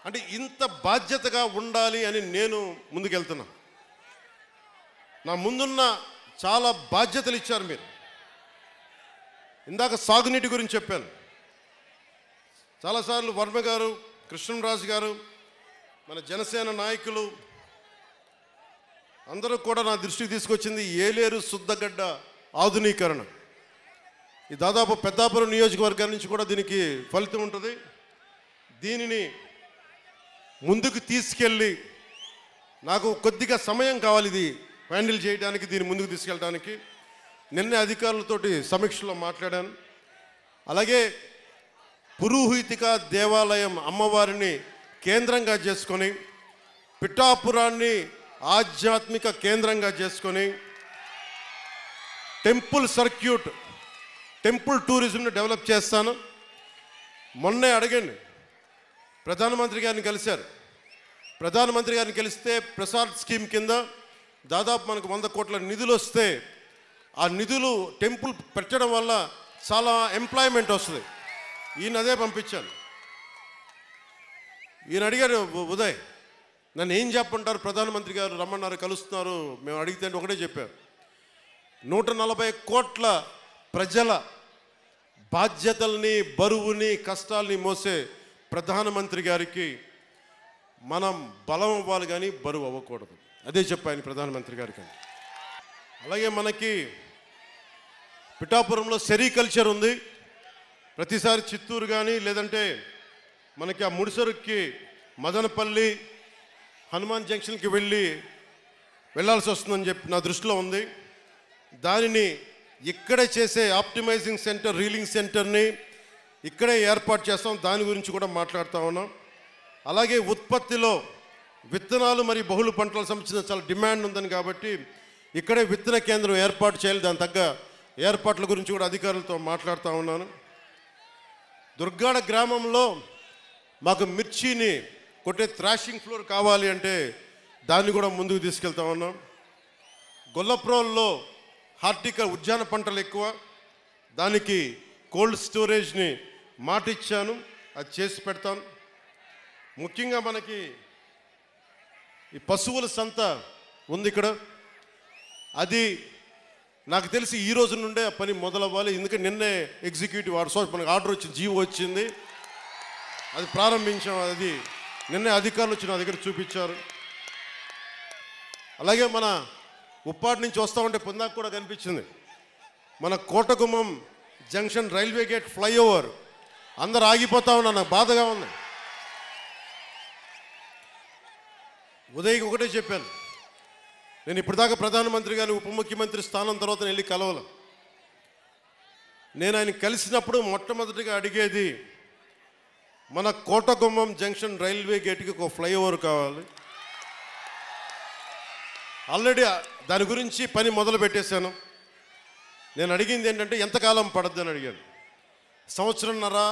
అంటే ఇంత బాధ్యతగా ఉండాలి అని నేను ముందుకెళ్తున్నా. నా ముందున్న చాలా బాధ్యతలు ఇచ్చారు మీరు. ఇందాక సాగునీటి గురించి చెప్పాను. చాలాసార్లు వర్మ గారు, కృష్ణరాజు గారు, మన జనసేన నాయకులు అందరూ కూడా నా దృష్టికి తీసుకొచ్చింది ఏలేరు శుద్ధగడ్డ ఆధునీకరణ. ఈ దాదాపు పెద్దాపురం నియోజకవర్గం నుంచి కూడా దీనికి ఫలితం ఉంటుంది. దీనిని ముందుకు తీసుకెళ్ళి నాకు కొద్దిగా సమయం కావాలి ఇది హ్యాండిల్ చేయడానికి, దీన్ని ముందుకు తీసుకెళ్ళడానికి. నిన్నే అధికారులతోటి సమీక్షలో మాట్లాడాను. అలాగే పురోహితిక దేవాలయం అమ్మవారిని కేంద్రంగా చేసుకొని పిఠాపురాన్ని ఆధ్యాత్మిక కేంద్రంగా చేసుకొని టెంపుల్ సర్క్యూట్, టెంపుల్ టూరిజంని డెవలప్ చేస్తాను. మొన్నే అడగండి, ప్రధానమంత్రి గారిని కలిశారు. ప్రధానమంత్రి గారిని కలిస్తే ప్రసాద్ స్కీమ్ కింద దాదాపు మనకు 100 కోట్ల నిధులు వస్తే ఆ నిధులు టెంపుల్ పెట్టడం వల్ల చాలా ఎంప్లాయ్మెంట్ వస్తుంది. ఈయన అదే పంపించాను. ఈయన అడిగారు, ఉదయ్ నన్ను ఏం చెప్పంటారు, ప్రధానమంత్రి గారు రమ్మన్నారు, కలుస్తున్నారు, మేము అడిగితే ఒకటే చెప్పారు, 140 కోట్ల ప్రజల బాధ్యతల్ని, బరువుని, కష్టాల్ని మోసే ప్రధానమంత్రి గారికి మనం బలం అవ్వాలి కానీ బరువు అవ్వకూడదు. అదే చెప్పాను ప్రధానమంత్రి గారికి. అలాగే మనకి పిఠాపురంలో సెరికల్చర్ ఉంది. ప్రతిసారి చిత్తూరు కానీ లేదంటే మనకి ఆ ముడిసరుక్కి మదనపల్లి హనుమాన్ జంక్షన్కి వెళ్ళాల్సి వస్తుందని చెప్పి నా దృష్టిలో ఉంది. దానిని ఇక్కడే చేసే ఆప్టిమైజింగ్ సెంటర్, రీలింగ్ సెంటర్ని ఇక్కడే ఏర్పాటు చేస్తాం. దాని గురించి కూడా మాట్లాడుతూ ఉన్నాం. అలాగే ఉత్పత్తిలో విత్తనాలు మరియు బహుళ పంటలకు సంబంధించిన చాలా డిమాండ్ ఉందని కాబట్టి ఇక్కడే విత్తన కేంద్రం ఏర్పాటు చేయాలి. దాని తగ్గ ఏర్పాట్ల గురించి కూడా అధికారులతో మాట్లాడుతూ ఉన్నాను. దుర్గాడ గ్రామంలో మాకు మిర్చిని కొట్టే థ్రాషింగ్ ఫ్లోర్ కావాలి అంటే దాన్ని కూడా ముందుకు తీసుకెళ్తా ఉన్నాం. గొల్లప్రోల్లో హార్టికల్ ఉద్యాన పంటలు ఎక్కువ, దానికి కోల్డ్ స్టోరేజ్ని మాట ఇచ్చాను, అది చేసి పెడతాను. ముఖ్యంగా మనకి ఈ పశువుల సంత ఉంది ఇక్కడ, అది నాకు తెలిసి ఈ రోజు నుండే ఆ పని మొదలవ్వాలి. ఎందుకంటే నిన్నే ఎగ్జిక్యూటివ్ మనకు ఆర్డర్ వచ్చింది, జీవో వచ్చింది, అది ప్రారంభించాం. అది నిన్నే అధికారులు వచ్చి నా దగ్గర చూపించారు. అలాగే మన ఉప్పాటి నుంచి వస్తూ ఉంటే పొందాక కూడా కనిపించింది మన Kotagummam junction railway gate flyover, అందరు ఆగిపోతా ఉన్నా, నాకు బాధగా ఉంది. ఉదయ్కి ఒకటే చెప్పాను, నేను ఇప్పటిదాకా ప్రధానమంత్రి గారిని ఉప ముఖ్యమంత్రి స్థానం తర్వాత వెళ్ళి కలవల. నేను ఆయన కలిసినప్పుడు మొట్టమొదటిగా అడిగేది మన కోటగుమ్మం జంక్షన్ రైల్వే గేట్కి ఒక ఫ్లైఓవర్ కావాలి. ఆల్రెడీ దాని గురించి పని మొదలు పెట్టేశాను. నేను అడిగింది ఏంటంటే ఎంతకాలం పడద్దని అడిగాను. 1.5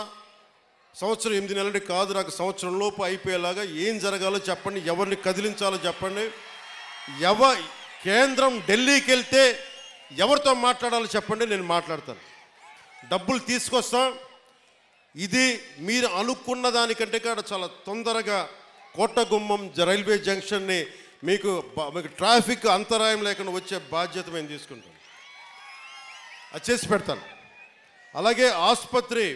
సంవత్సరం 8 నెలలు కాదు, నాకు సంవత్సరం లోపు అయిపోయేలాగా ఏం జరగాలో చెప్పండి, ఎవరిని కదిలించాలో చెప్పండి, కేంద్రం ఢిల్లీకి వెళ్తే ఎవరితో మాట్లాడాలో చెప్పండి, నేను మాట్లాడతాను. డబ్బులు తీసుకొస్తాం. ఇది మీరు అనుకున్న దానికంటే కూడా చాలా తొందరగా కోటగుమ్మం రైల్వే జంక్షన్ని మీకు ట్రాఫిక్ అంతరాయం లేకుండా వచ్చే బాధ్యత మేము తీసుకుంటాం. అది చేసి పెడతాను. అలాగే ఆసుపత్రి,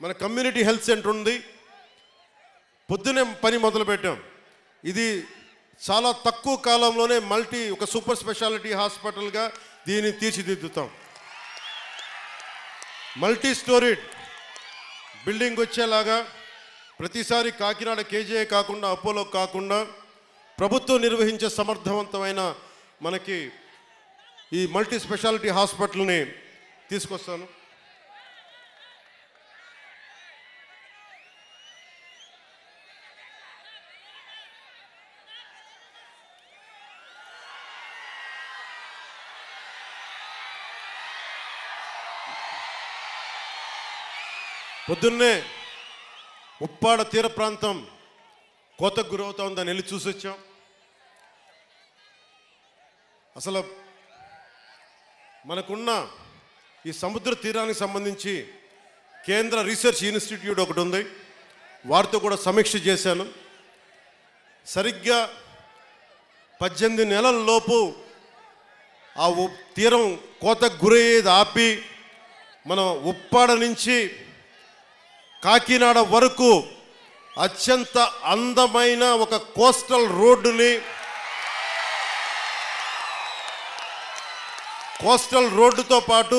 మన కమ్యూనిటీ హెల్త్ సెంటర్ ఉంది, పొద్దునే పని మొదలుపెట్టాం. ఇది చాలా తక్కువ కాలంలోనే ఒక సూపర్ స్పెషాలిటీ హాస్పిటల్గా దీన్ని తీర్చిదిద్దుతాం. మల్టీ స్టోరీడ్ బిల్డింగ్ వచ్చేలాగా ప్రతిసారి కాకినాడ కేజీఐ కాకుండా, అపోలో కాకుండా ప్రభుత్వం నిర్వహించే సమర్థవంతమైన మనకి ఈ మల్టీ స్పెషాలిటీ హాస్పిటల్ని తీసుకొస్తాను. పొద్దున్నే ఉప్పాడ తీర ప్రాంతం కోతకు గురవుతా ఉందని వెళ్ళి చూసి వచ్చాం. అసలు మనకున్న ఈ సముద్ర తీరానికి సంబంధించి కేంద్ర రీసెర్చ్ ఇన్స్టిట్యూట్ ఒకటి ఉంది, వారితో కూడా సమీక్ష చేశాను. సరిగ్గా 18 నెలల లోపు ఆ తీరం కోతకు గురయ్యేది ఆపి మనం ఉప్పాడ నుంచి కాకినాడ వరకు అత్యంత అందమైన ఒక కోస్టల్ రోడ్డుతో పాటు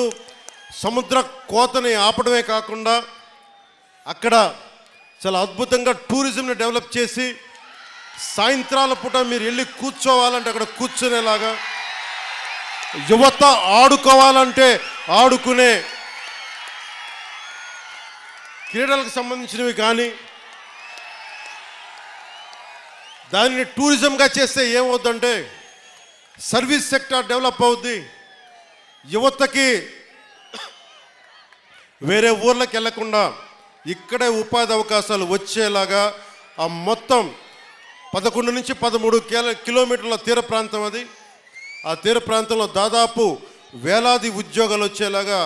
సముద్ర కోతని ఆపడమే కాకుండా అక్కడ చాలా అద్భుతంగా టూరిజంని డెవలప్ చేసి సాయంత్రాల పూట మీరు వెళ్ళి కూర్చోవాలంటే అక్కడ కూర్చునేలాగా, యువత ఆడుకోవాలంటే ఆడుకునే క్రీడలకు సంబంధించినవి కానీ దానిని టూరిజంగా చేస్తే ఏమవుతుందంటే సర్వీస్ సెక్టార్ డెవలప్ అవుద్ది. యువతకి వేరే ఊర్లకు వెళ్లకుండా ఇక్కడే ఉపాధి అవకాశాలు వచ్చేలాగా ఆ మొత్తం 11 నుంచి 13 కిలోమీటర్ల తీర ప్రాంతం అది. ఆ తీర ప్రాంతంలో దాదాపు వేలాది ఉద్యోగాలు వచ్చేలాగా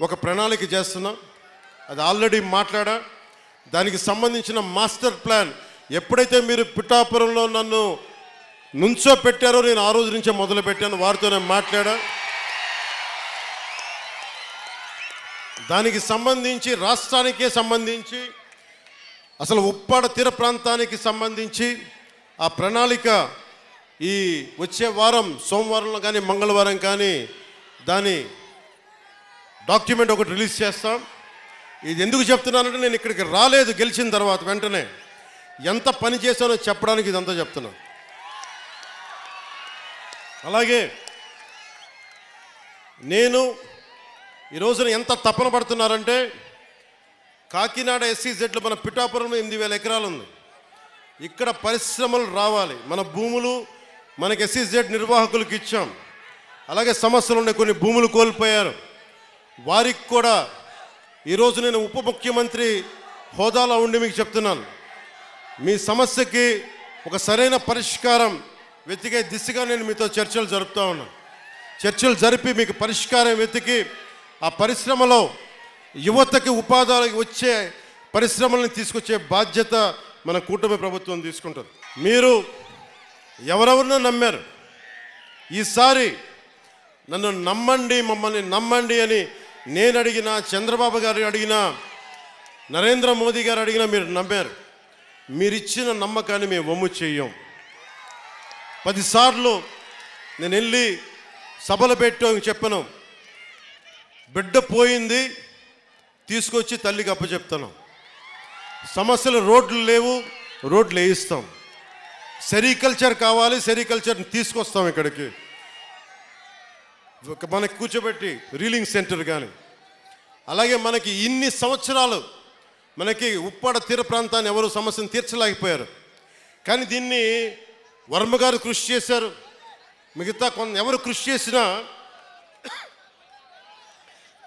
ఒక ప్రణాళిక చేస్తున్నాం. అది ఆల్రెడీ మాట్లాడా. దానికి సంబంధించిన మాస్టర్ ప్లాన్ ఎప్పుడైతే మీరు పిఠాపురంలో నన్ను నుంచో పెట్టారో నేను ఆ రోజు నుంచే మొదలు పెట్టాను, వారితోనే మాట్లాడా. దానికి సంబంధించి రాష్ట్రానికే సంబంధించి అసలు ఉప్పాడ తీర ప్రాంతానికి సంబంధించి ఆ ప్రణాళిక ఈ వచ్చే వారం సోమవారంలో కానీ మంగళవారం కానీ దాని డాక్యుమెంట్ ఒకటి రిలీజ్ చేస్తాం. ఇది ఎందుకు చెప్తున్నానంటే నేను ఇక్కడికి రాలేదు గెలిచిన తర్వాత వెంటనే ఎంత పని చేశానో చెప్పడానికి ఇదంతా చెప్తున్నాను. అలాగే నేను ఈ రోజున ఎంత తపన పడుతున్నారంటే కాకినాడ SEZలో మన పిఠాపురంలో 8,000 ఎకరాలు ఉంది. ఇక్కడ పరిశ్రమలు రావాలి. మన భూములు మనకి SEZ నిర్వాహకులకు ఇచ్చాం. అలాగే సమస్యలు ఉన్నాయి, కొన్ని భూములు కోల్పోయారు. వారికి కూడా ఈరోజు నేను ఉప ముఖ్యమంత్రి హోదాలో ఉండి మీకు చెప్తున్నాను, మీ సమస్యకి ఒక సరైన పరిష్కారం వెతికే దిశగా నేను మీతో చర్చలు జరుపుతూ ఉన్నాను. చర్చలు జరిపి మీకు పరిష్కారం వెతికి ఆ పరిశ్రమలో యువతకి ఉపాధి వచ్చే పరిశ్రమలను తీసుకొచ్చే బాధ్యత మన కూటమి ప్రభుత్వం తీసుకుంటుంది. మీరు ఎవరెవరినో నమ్మారు. ఈసారి నన్ను నమ్మండి, మమ్మల్ని నమ్మండి అని నేను అడిగినా, చంద్రబాబు గారు అడిగినా, నరేంద్ర మోదీ గారు అడిగినా మీరు నమ్మారు. మీరిచ్చిన నమ్మకాన్ని మేము వమ్ము చెయ్యం. 10 సార్లు నేను వెళ్ళి సభలు పెట్టాం, చెప్పాను, బిడ్డ పోయింది తీసుకొచ్చి తల్లికి అప్పచెప్తాను. సమస్యలు రోడ్లు లేవు, రోడ్లు వేయిస్తాం. సెరికల్చర్ కావాలి, సెరికల్చర్ని తీసుకొస్తాం ఇక్కడికి, మనకి కూర్చోబెట్టి రీలింగ్ సెంటర్ కానీ. అలాగే మనకి ఇన్ని సంవత్సరాలు మనకి ఉప్పాడ తీర ప్రాంతాన్ని ఎవరు సమస్యను తీర్చలేకపోయారు. కానీ దీన్ని వర్మ గారు కృషి చేశారు, మిగతా ఎవరు కృషి చేసినా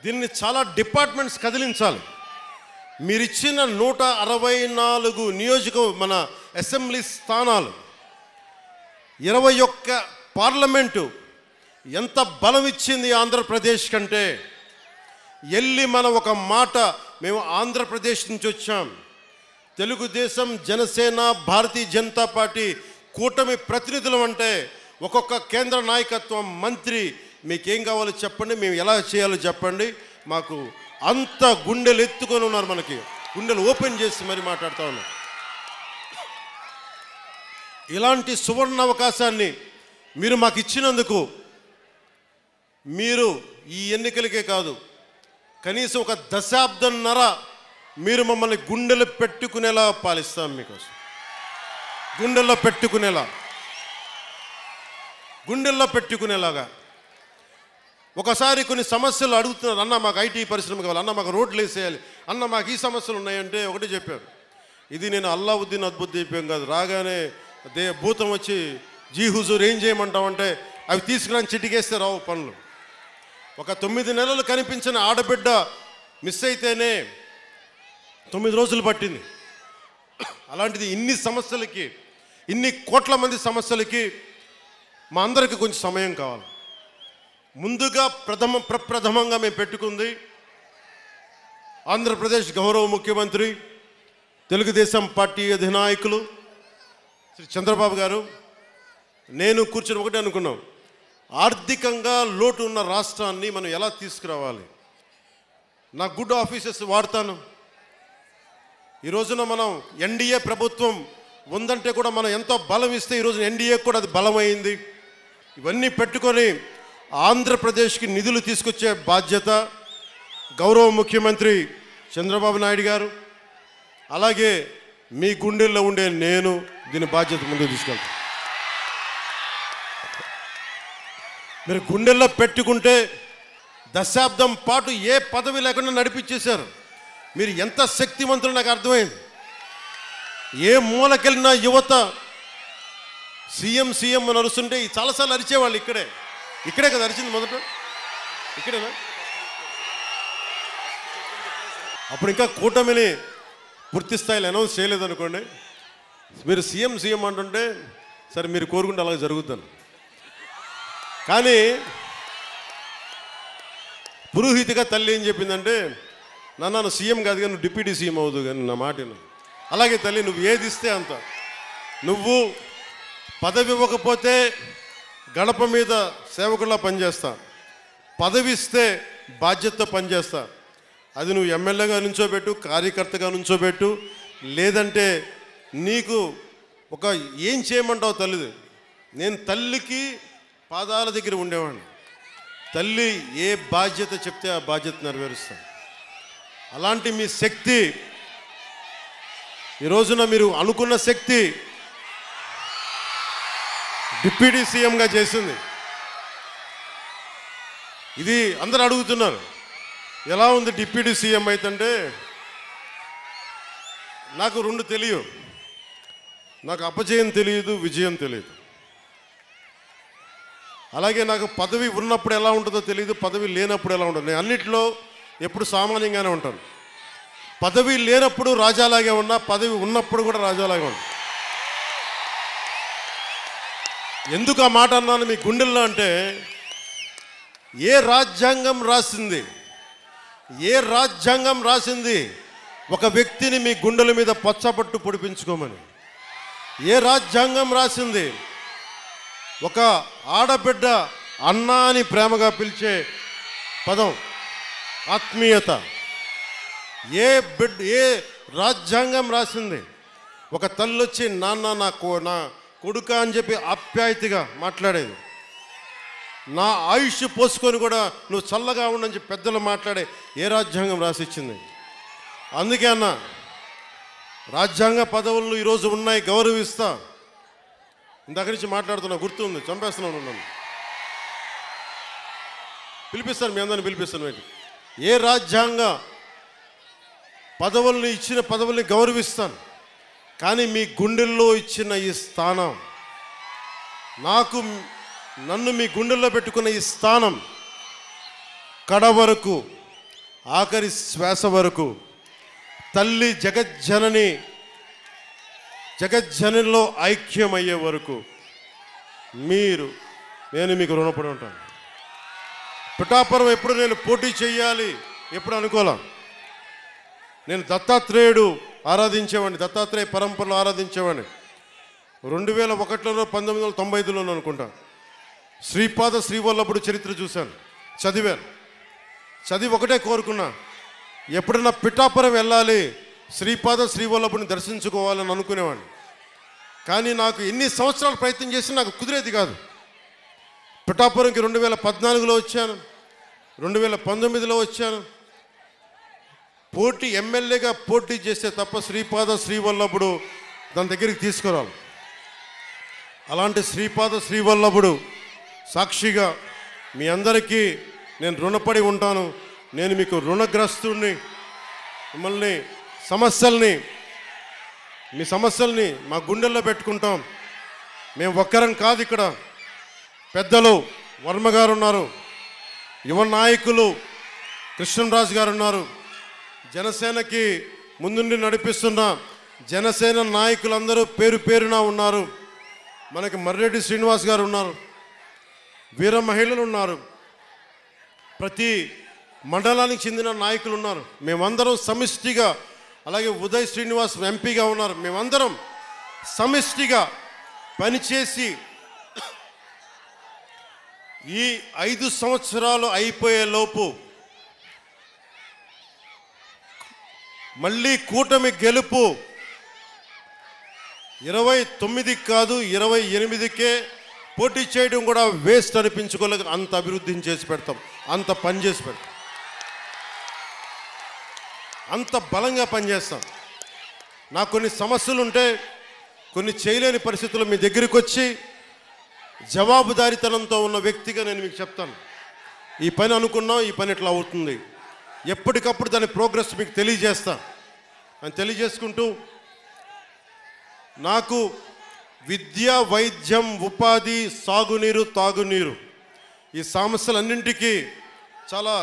దీన్ని చాలా డిపార్ట్మెంట్స్ కదిలించాలి. మీరిచ్చిన 164 మన అసెంబ్లీ స్థానాలు, 21 పార్లమెంటు ఎంత బలం ఇచ్చింది ఆంధ్రప్రదేశ్ కంటే. వెళ్ళి మనం ఒక మాట, మేము ఆంధ్రప్రదేశ్ నుంచి వచ్చాం, తెలుగుదేశం, జనసేన, భారతీయ జనతా పార్టీ కూటమి ప్రతినిధులం అంటే ఒక్కొక్క కేంద్ర నాయకత్వం, మంత్రి మీకేం కావాలో చెప్పండి, మేము ఎలా చేయాలో చెప్పండి, మాకు అంత గుండెలు ఎత్తుకొని ఉన్నారు, మనకి గుండెలు ఓపెన్ చేసి మరి మాట్లాడుతూ ఉన్నారు. ఇలాంటి సువర్ణ అవకాశాన్ని మీరు మాకు ఇచ్చినందుకు, మీరు ఈ ఎన్నికలకే కాదు కనీసం ఒక దశాబ్దంన్నర మీరు మమ్మల్ని గుండెలు పెట్టుకునేలా పాలిస్తాం, మీకోసం గుండెల్లో పెట్టుకునేలాగా. ఒకసారి కొన్ని సమస్యలు అడుగుతున్నారు, అన్న మాకు ఐటీ పరిశ్రమ కావాలి, అన్న మాకు రోడ్లు వేసేయాలి, అన్న మాకు ఈ సమస్యలు ఉన్నాయంటే ఒకటి చెప్పాను, ఇది నేను అల్లావుద్దీన్ అద్భుత దీపం కాదు, రాగానే భూతం వచ్చి జీ హుజూర్ ఏం చేయమంటామంటే అవి తీసుకురాని చిటికేస్తే రావు పనులు. ఒక 9 నెలలు కనిపించిన ఆడబిడ్డ మిస్ అయితేనే 9 రోజులు పట్టింది. అలాంటిది ఇన్ని సమస్యలకి, ఇన్ని కోట్ల మంది సమస్యలకి మా అందరికీ కొంచెం సమయం కావాలి. ముందుగా ప్రప్రథమంగా మేము పెట్టుకుంది ఆంధ్రప్రదేశ్ గౌరవ ముఖ్యమంత్రి, తెలుగుదేశం పార్టీ అధినాయకులు శ్రీ చంద్రబాబు గారు, నేను కూర్చొని ఒకటే అనుకున్నాం, ఆర్థికంగా లోటు ఉన్న రాష్ట్రాన్ని మనం ఎలా తీసుకురావాలి. నా గుడ్ ఆఫీసెస్ వాడతాను. ఈ రోజున మనం ఎన్డీఏ ప్రభుత్వం ఉందంటే కూడా మనం ఎంతో బలం ఇస్తే ఈరోజు ఎన్డీఏ కూడా అది బలమైంది. ఇవన్నీ పెట్టుకొని ఆంధ్రప్రదేశ్కి నిధులు తీసుకొచ్చే బాధ్యత గౌరవ ముఖ్యమంత్రి చంద్రబాబు నాయుడు గారు, అలాగే మీ గుండెల్లో ఉండే నేను దీని బాధ్యత ముందుకు తీసుకెళ్తాను. మీరు గుండెల్లో పెట్టుకుంటే దశాబ్దం పాటు ఏ పదవి లేకుండా నడిపించేశారు. మీరు ఎంత శక్తివంతులు నాకు అర్థమైంది. ఏ మూలకెళ్ళిన యువత సీఎం అని అరుస్తుంటే చాలాసార్లు అరిచేవాళ్ళు. ఇక్కడే కదా అరిచింది మొదట, ఇక్కడేనా? అప్పుడు ఇంకా కూటమిని పూర్తి స్థాయిలో అనౌన్స్ చేయలేదనుకోండి, మీరు సీఎం అంటుంటే సరే మీరు కోరుకుంటే అలాగే జరుగుతాను. కానీ పురోహితిగా తల్లి ఏం చెప్పిందంటే, నన్ను సీఎం కాదు కానీ నువ్వు డిప్యూటీ సీఎం అవుదు కానీ నా మాటను. అలాగే తల్లి, నువ్వు ఏది ఇస్తే అంత, నువ్వు పదవి ఇవ్వకపోతే గడప మీద సేవకుల్లా పనిచేస్తా, పదవి ఇస్తే బాధ్యతతో పనిచేస్తా. అది నువ్వు ఎమ్మెల్యేగా నుంచోబెట్టు, కార్యకర్తగా నుంచోబెట్టు, లేదంటే నీకు ఒక ఏం చేయమంటావు తల్లిది. నేను తల్లికి పాదాల దగ్గర ఉండేవాడిని. తల్లి ఏ బాధ్యత చెప్తే ఆ బాధ్యత నెరవేరుస్తాను. అలాంటి మీ శక్తి ఈ రోజున మీరు అనుకున్న శక్తి డిప్యూటీ సీఎంగా చేసింది. ఇది అందరూ అడుగుతున్నారు, ఎలా ఉంది డిప్యూటీ సీఎం అయితే. నాకు 2 తెలియదు, నాకు అపజయం తెలియదు, విజయం తెలియదు. అలాగే నాకు పదవి ఉన్నప్పుడు ఎలా ఉంటుందో తెలియదు, పదవి లేనప్పుడు ఎలా ఉంటుంది. నేను అన్నిట్లో ఎప్పుడు సామాన్యంగానే ఉంటాను. పదవి లేనప్పుడు రాజాలాగే ఉన్నా, పదవి ఉన్నప్పుడు కూడా రాజాలాగే ఉన్నా. ఎందుకు ఆ మాట అన్నాను మీ గుండెల్లో అంటే, ఏ రాజ్యాంగం రాసింది ఒక వ్యక్తిని మీ గుండెల మీద పచ్చబట్టు పొడిపించుకోమని? ఏ రాజ్యాంగం రాసింది ఒక ఆడబిడ్డ అన్నా అని ప్రేమగా పిలిచే పదం ఆత్మీయత? ఏ రాజ్యాంగం రాసింది ఒక తల్లి వచ్చి నాన్న నా కొడుక అని చెప్పి ఆప్యాయతగా మాట్లాడేది? నా ఆయుష్ పోసుకొని కూడా నువ్వు చల్లగా ఉండని చెప్పి పెద్దలు మాట్లాడే ఏ రాజ్యాంగం రాసిచ్చింది? అందుకే అన్న, రాజ్యాంగ పదవులు ఈరోజు ఉన్నాయి, గౌరవిస్తా. ఇందాక నుంచి మాట్లాడుతున్నా, గుర్తుంది, చంపేస్తున్నాను నన్ను. పిలిపిస్తాను, మీ అందరిని పిలిపిస్తాను. ఏ రాజ్యాంగ పదవుల్ని ఇచ్చిన పదవుల్ని గౌరవిస్తాను, కానీ మీ గుండెల్లో ఇచ్చిన ఈ స్థానం, నన్ను మీ గుండెల్లో పెట్టుకున్న ఈ స్థానం కడ వరకు, ఆఖరి శ్వాస వరకు తల్లి జగజ్జననిలో ఐక్యమయ్యే వరకు నేను మీకు రుణపడి ఉంటాను. పిఠాపురం ఎప్పుడు నేను పోటీ చేయాలి ఎప్పుడు అనుకోలే. నేను దత్తాత్రేయుడు ఆరాధించేవాడిని, దత్తాత్రేయ పరంపరలో ఆరాధించేవాడిని. 2001లో 1995లోనూ అనుకుంటా శ్రీపాద శ్రీవల్లభుడు చరిత్ర చూశాను, చదివి ఒకటే కోరుకున్నా, ఎప్పుడన్నా పిఠాపురం వెళ్ళాలి, శ్రీపాద శ్రీవల్లభుడిని దర్శించుకోవాలని అనుకునేవాడిని. కానీ నాకు ఎన్ని సంవత్సరాలు ప్రయత్నం చేసినా నాకు కుదిరేది కాదు. పిఠాపురంకి 2014లో వచ్చాను, 2019లో వచ్చాను. ఎమ్మెల్యేగా పోటీ చేస్తే తప్ప శ్రీపాద శ్రీవల్లభుడు దాని దగ్గరికి తీసుకురాలి. అలాంటి శ్రీపాద శ్రీవల్లభుడు సాక్షిగా మీ అందరికీ నేను రుణపడి ఉంటాను. నేను మీకు రుణగ్రస్తుడిని. మిమ్మల్ని మీ సమస్యల్ని మా గుండెల్లో పెట్టుకుంటాం. మేము ఒక్కరం కాదు, ఇక్కడ పెద్దలు వర్మ గారు ఉన్నారు, యువ నాయకులు కృష్ణరాజు గారు ఉన్నారు, జనసేనకి ముందుండి నడిపిస్తున్న జనసేన నాయకులందరూ పేరున ఉన్నారు. మనకి మర్రెడ్డి శ్రీనివాస్ గారు ఉన్నారు, వీర మహిళలు ఉన్నారు, ప్రతి మండలానికి చెందిన నాయకులు ఉన్నారు. మేమందరం సమిష్టిగా, అలాగే ఉదయ్ శ్రీనివాస్ ఎంపీగా ఉన్నారు. మేమందరం సమిష్టిగా పనిచేసి ఈ 5 సంవత్సరాలు అయిపోయే లోపు మళ్ళీ కూటమి గెలుపు 29 కాదు 28కే పోటీ చేయడం కూడా వేస్ట్ అనిపించుకోలేక అంత అభివృద్ధిని చేసి పెడతాం, అంత పని చేసి పెడతాం, అంత బలంగా పనిచేస్తాం. నాకు కొన్ని సమస్యలు ఉంటే, కొన్ని చేయలేని పరిస్థితుల్లో మీ దగ్గరికి వచ్చి జవాబుదారీతనంతో ఉన్న వ్యక్తిగా నేను మీకు చెప్తాను, ఈ పని అనుకున్నాం, ఈ పని ఎట్లా అవుతుంది, ఎప్పటికప్పుడు దాని ప్రోగ్రెస్ మీకు తెలియజేస్తా అని తెలియజేసుకుంటూ, నాకు విద్య, వైద్యం, ఉపాధి, సాగునీరు, తాగునీరు ఈ సమస్యలన్నింటికీ చాలా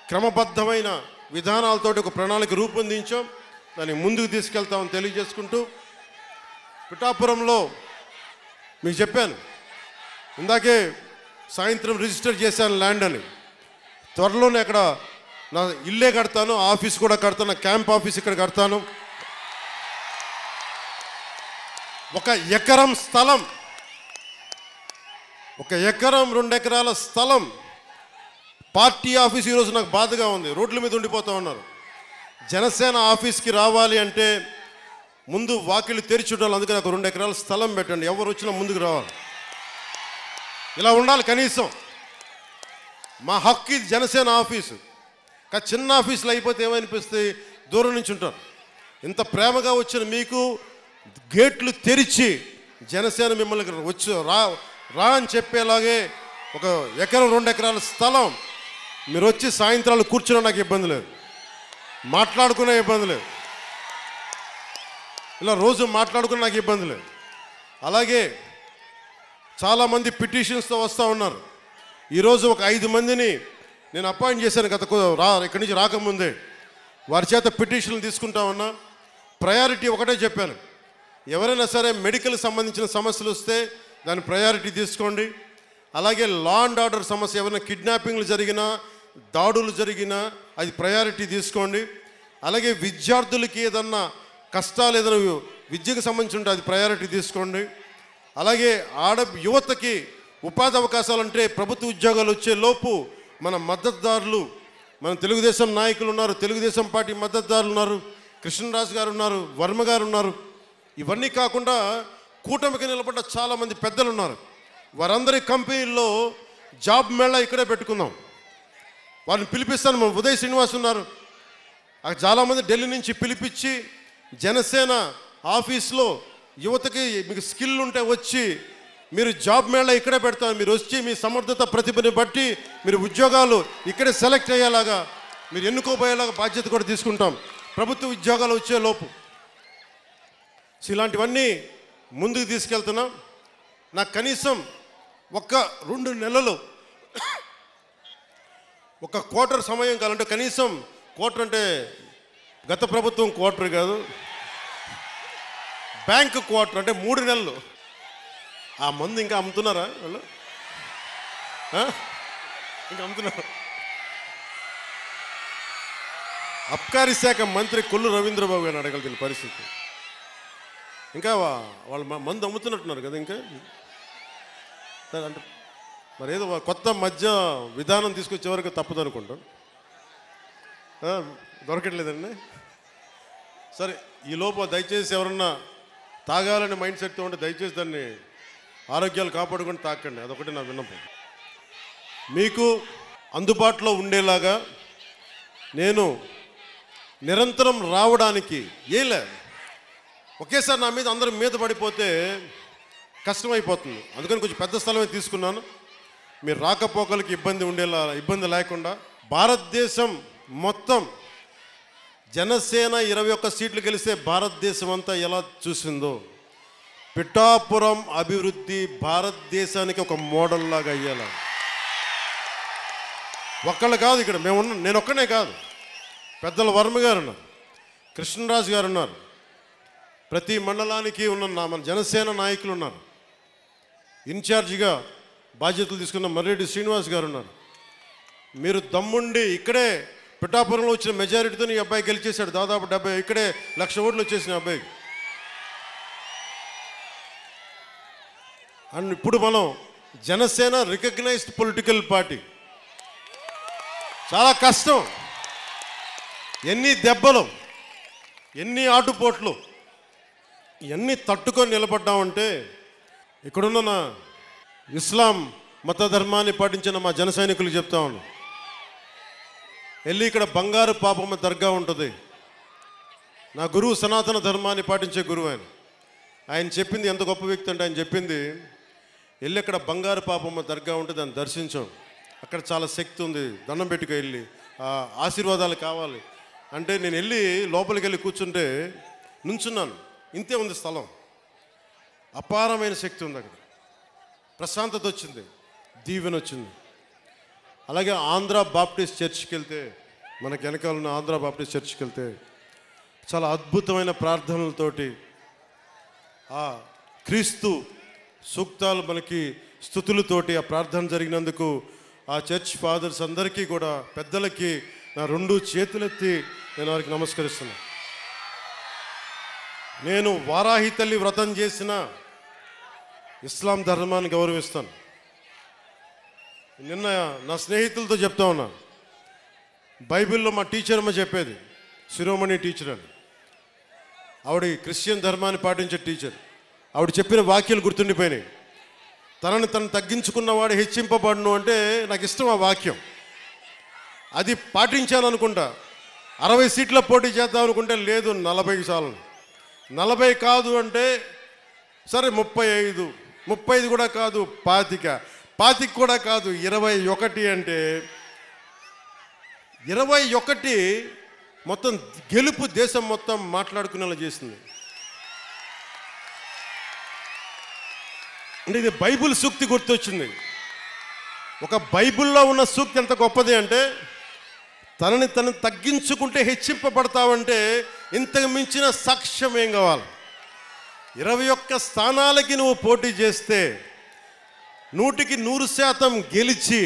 క్రమబద్ధమైన విధానాలతోటి ఒక ప్రణాళిక రూపొందించాం. దాన్ని ముందుకు తీసుకెళ్తామని తెలియజేసుకుంటూ, పిఠాపురంలో మీకు చెప్పాను ఇందాకే, సాయంత్రం రిజిస్టర్ చేశాను ల్యాండ్ అని. త్వరలోనే అక్కడ నా ఇల్లే కడతాను, ఆఫీస్ కూడా కడతాను, క్యాంప్ ఆఫీస్ ఇక్కడ కడతాను. 1 ఎకరం స్థలం, 1 ఎకరం 2 ఎకరాల స్థలం, పార్టీ ఆఫీస్. ఈరోజు నాకు బాధగా ఉంది, రోడ్ల మీద ఉండిపోతూ ఉన్నారు. జనసేన ఆఫీస్కి రావాలి అంటే ముందు వాకిళ్ళు తెరిచి ఉండాలి. అందుకే నాకు 2 ఎకరాల స్థలం పెట్టండి, ఎవరు వచ్చినా ముందుకు రావాలి. ఇలా ఉండాలి కనీసం. మా హక్కు ఇది జనసేన ఆఫీసు. కానీ చిన్న ఆఫీసులు అయిపోతే ఏమనిపిస్తుంది, దూరం నుంచి ఉంటారు. ఇంత ప్రేమగా వచ్చిన మీకు గేట్లు తెరిచి జనసేన మిమ్మల్ని వచ్చి రా అని చెప్పేలాగే 1 ఎకరం 2 ఎకరాల స్థలం, మీరు వచ్చి సాయంత్రాలు కూర్చున్నా నాకు ఇబ్బంది లేదు, మాట్లాడుకునే ఇబ్బంది లేదు, ఇలా రోజు మాట్లాడుకునే నాకు ఇబ్బంది లేదు. అలాగే చాలామంది పిటిషన్స్తో వస్తూ ఉన్నారు. ఈరోజు ఒక 5 మందిని నేను అపాయింట్ చేశాను ఇక్కడి నుంచి రాకముందే. వారి చేత పిటిషన్లు తీసుకుంటా ఉన్నా. ప్రయారిటీ ఒకటే చెప్పాను, ఎవరైనా సరే మెడికల్ సంబంధించిన సమస్యలు వస్తే దాని ప్రయారిటీ తీసుకోండి. అలాగే లా అండ్ ఆర్డర్ సమస్య, ఎవరైనా కిడ్నాపింగ్లు జరిగినా, దాడులు జరిగినా అది ప్రయారిటీ తీసుకోండి. అలాగే విద్యార్థులకి ఏదన్నా కష్టాలు, ఏదైనా విద్యకు సంబంధించి ఉంటే అది ప్రయారిటీ తీసుకోండి. అలాగే యువతకి ఉపాధి అవకాశాలు అంటే ప్రభుత్వ ఉద్యోగాలు వచ్చే లోపు మన మద్దతుదారులు, మన తెలుగుదేశం నాయకులు ఉన్నారు, తెలుగుదేశం పార్టీ మద్దతుదారులు ఉన్నారు, కృష్ణరాజు గారు ఉన్నారు, వర్మ గారు ఉన్నారు. ఇవన్నీ కాకుండా కూటమికి నిలబడ్డ చాలామంది పెద్దలు ఉన్నారు. వారందరి కంపెనీల్లో జాబ్ మేళా ఇక్కడే పెట్టుకుందాం. వారిని పిలిపిస్తాను. మన ఉదయ్ శ్రీనివాస్ ఉన్నారు, చాలామంది ఢిల్లీ నుంచి పిలిపించి జనసేన ఆఫీస్లో యువతకి మీకు స్కిల్ ఉంటే వచ్చి మీరు జాబ్ మేళా ఇక్కడే పెడతారు. మీరు వచ్చి మీ సమర్థత ప్రతిభని బట్టి మీరు ఉద్యోగాలు ఇక్కడే సెలెక్ట్ అయ్యేలాగా, మీరు ఎన్నుకోబోయేలాగా బాధ్యత కూడా తీసుకుంటాం ప్రభుత్వ ఉద్యోగాలు వచ్చే లోపు. ఇలాంటివన్నీ ముందుకు తీసుకెళ్తున్నాం. నాకు కనీసం 1-2 నెలలు, 1 క్వార్టర్ సమయం కావాలంటే, కనీసం క్వార్టర్ అంటే గత ప్రభుత్వం క్వార్టర్ కాదు, బ్యాంక్ క్వార్టర్, అంటే 3 నెలలు. ఆ మందు ఇంకా అమ్ముతున్నారా వాళ్ళు? ఇంకా అమ్ముతున్నారు. అబ్కారీ శాఖ మంత్రి కొల్లు రవీంద్రబాబు గారిని అడగాలి దీని పరిస్థితి. ఇంకా వాళ్ళు మందు అమ్ముతున్నట్టున్నారు కదా ఇంకా. అంటే మరి ఏదో కొత్త మధ్య విధానం తీసుకొచ్చే వరకు తప్పదు అనుకుంటాం. దొరకట్లేదండి. సరే, ఈ లోపు దయచేసి ఎవరన్నా తాగాలని మైండ్ సెట్తో ఉంటే దయచేసి దాన్ని ఆరోగ్యాలు కాపాడుకొని తాకండి. అదొకటి నా విన్నపం. మీకు అందుబాటులో ఉండేలాగా నేను నిరంతరం రావడానికి ఏలే ఒకేసారి నా మీద అందరం మీద పడిపోతే కష్టమైపోతుంది. అందుకని కొంచెం పెద్ద స్థలమే తీసుకున్నాను. మీరు రాకపోకలకి ఇబ్బంది లేకుండా భారతదేశం మొత్తం జనసేన 21 సీట్లు గెలిస్తే భారతదేశం అంతా ఎలా చూసిందో పిఠాపురం అభివృద్ధి భారతదేశానికి ఒక మోడల్ లాగా అయ్యేలా. ఒక్కళ్ళు కాదు, ఇక్కడ నేను ఒక్కనే కాదు, పెద్దల వర్మ గారు ఉన్నారు, కృష్ణరాజు గారు ఉన్నారు, ప్రతి మండలానికి ఉన్న మన జనసేన నాయకులు ఉన్నారు, ఇన్ఛార్జిగా బాధ్యతలు తీసుకున్న మర్రెడ్డి శ్రీనివాస్ గారు ఉన్నారు. మీరు దమ్ముండి ఇక్కడే పిఠాపురంలో వచ్చిన మెజారిటీతో ఈ అబ్బాయి గెలిచేశాడు. దాదాపు 70 ఇక్కడే 1,00,000 ఓట్లు వచ్చేసిన అబ్బాయికి. అండ్ ఇప్పుడు మనం జనసేన రికగ్నైజ్డ్ పొలిటికల్ పార్టీ. చాలా కష్టం, ఎన్ని దెబ్బలు, ఎన్ని ఆటుపోట్లు, ఇవన్నీ తట్టుకొని నిలబడ్డామంటే ఇక్కడున్న నా ఇస్లాం మత ధర్మాన్ని పాటించిన మా జన సైనికులు చెప్తా ఉన్నాను. వెళ్ళి ఇక్కడ బంగారు పాపమ్మ దర్గా ఉంటుంది. నా గురువు సనాతన ధర్మాన్ని పాటించే గురువు ఆయన చెప్పింది ఎంత గొప్ప వ్యక్తి అంటే, ఆయన చెప్పింది వెళ్ళి అక్కడ బంగారు పాపమ్మ దర్గా ఉంటే దాన్ని దర్శించాం, అక్కడ చాలా శక్తి ఉంది, దండం పెట్టుకు వెళ్ళి ఆశీర్వాదాలు కావాలి అంటే నేను వెళ్ళి లోపలికి వెళ్ళి కూర్చుంటే నుంచున్నాను. ఇంతే ఉంది స్థలం, అపారమైన శక్తి ఉంది అక్కడ, ప్రశాంతత వచ్చింది, దీవెన వచ్చింది. అలాగే ఆంధ్ర బాప్టిస్ట్ చర్చ్కి వెళ్తే, మనకి వెనకాల ఉన్న ఆంధ్ర బాప్టిస్ట్ చర్చ్కి వెళ్తే చాలా అద్భుతమైన ప్రార్థనలతోటి ఆ క్రీస్తు సూక్తాలు మనకి స్తుతులతోటి ఆ ప్రార్థన జరిగినందుకు ఆ చర్చ్ ఫాదర్స్ అందరికీ కూడా పెద్దలకి నా 2 చేతులెత్తి నేను వారికి నమస్కరిస్తున్నాను. నేను వారాహి తల్లి వ్రతం చేసిన ఇస్లాం ధర్మాన్ని గౌరవిస్తాను. నిన్న నా స్నేహితులతో చెప్తా ఉన్నా, బైబిల్లో మా టీచర్ అమ్మ చెప్పేది, శిరోమణి టీచర్ అని, ఆవిడ క్రిస్టియన్ ధర్మాన్ని పాటించే టీచర్. ఆవిడ చెప్పిన వాక్యాలు గుర్తుండిపోయినాయి. తనను తను తగ్గించుకున్నవాడు హెచ్చింపబడును అంటే నాకు ఇష్టం ఆ వాక్యం. అది పాటించాను అనుకుంటా. 60 సీట్ల పోటీ చేద్దాం అనుకుంటే లేదు 40 చాలు, 40 కాదు అంటే సరే 35 కూడా కాదు 25 కూడా కాదు 21 అంటే 21 మొత్తం గెలుపు దేశం మొత్తం మాట్లాడుకునేలా చేసింది. అంటే ఇది బైబిల్ సూక్తి గుర్తొచ్చింది. ఒక బైబిల్లో ఉన్న సూక్తి ఎంత గొప్పది అంటే, తనని తగ్గించుకుంటే హెచ్చింపబడతావంటే ఇంతకు మించిన సాక్ష్యం ఏం కావాలి? 21 స్థానాలకి నువ్వు పోటీ చేస్తే 100కి 100% గెలిచి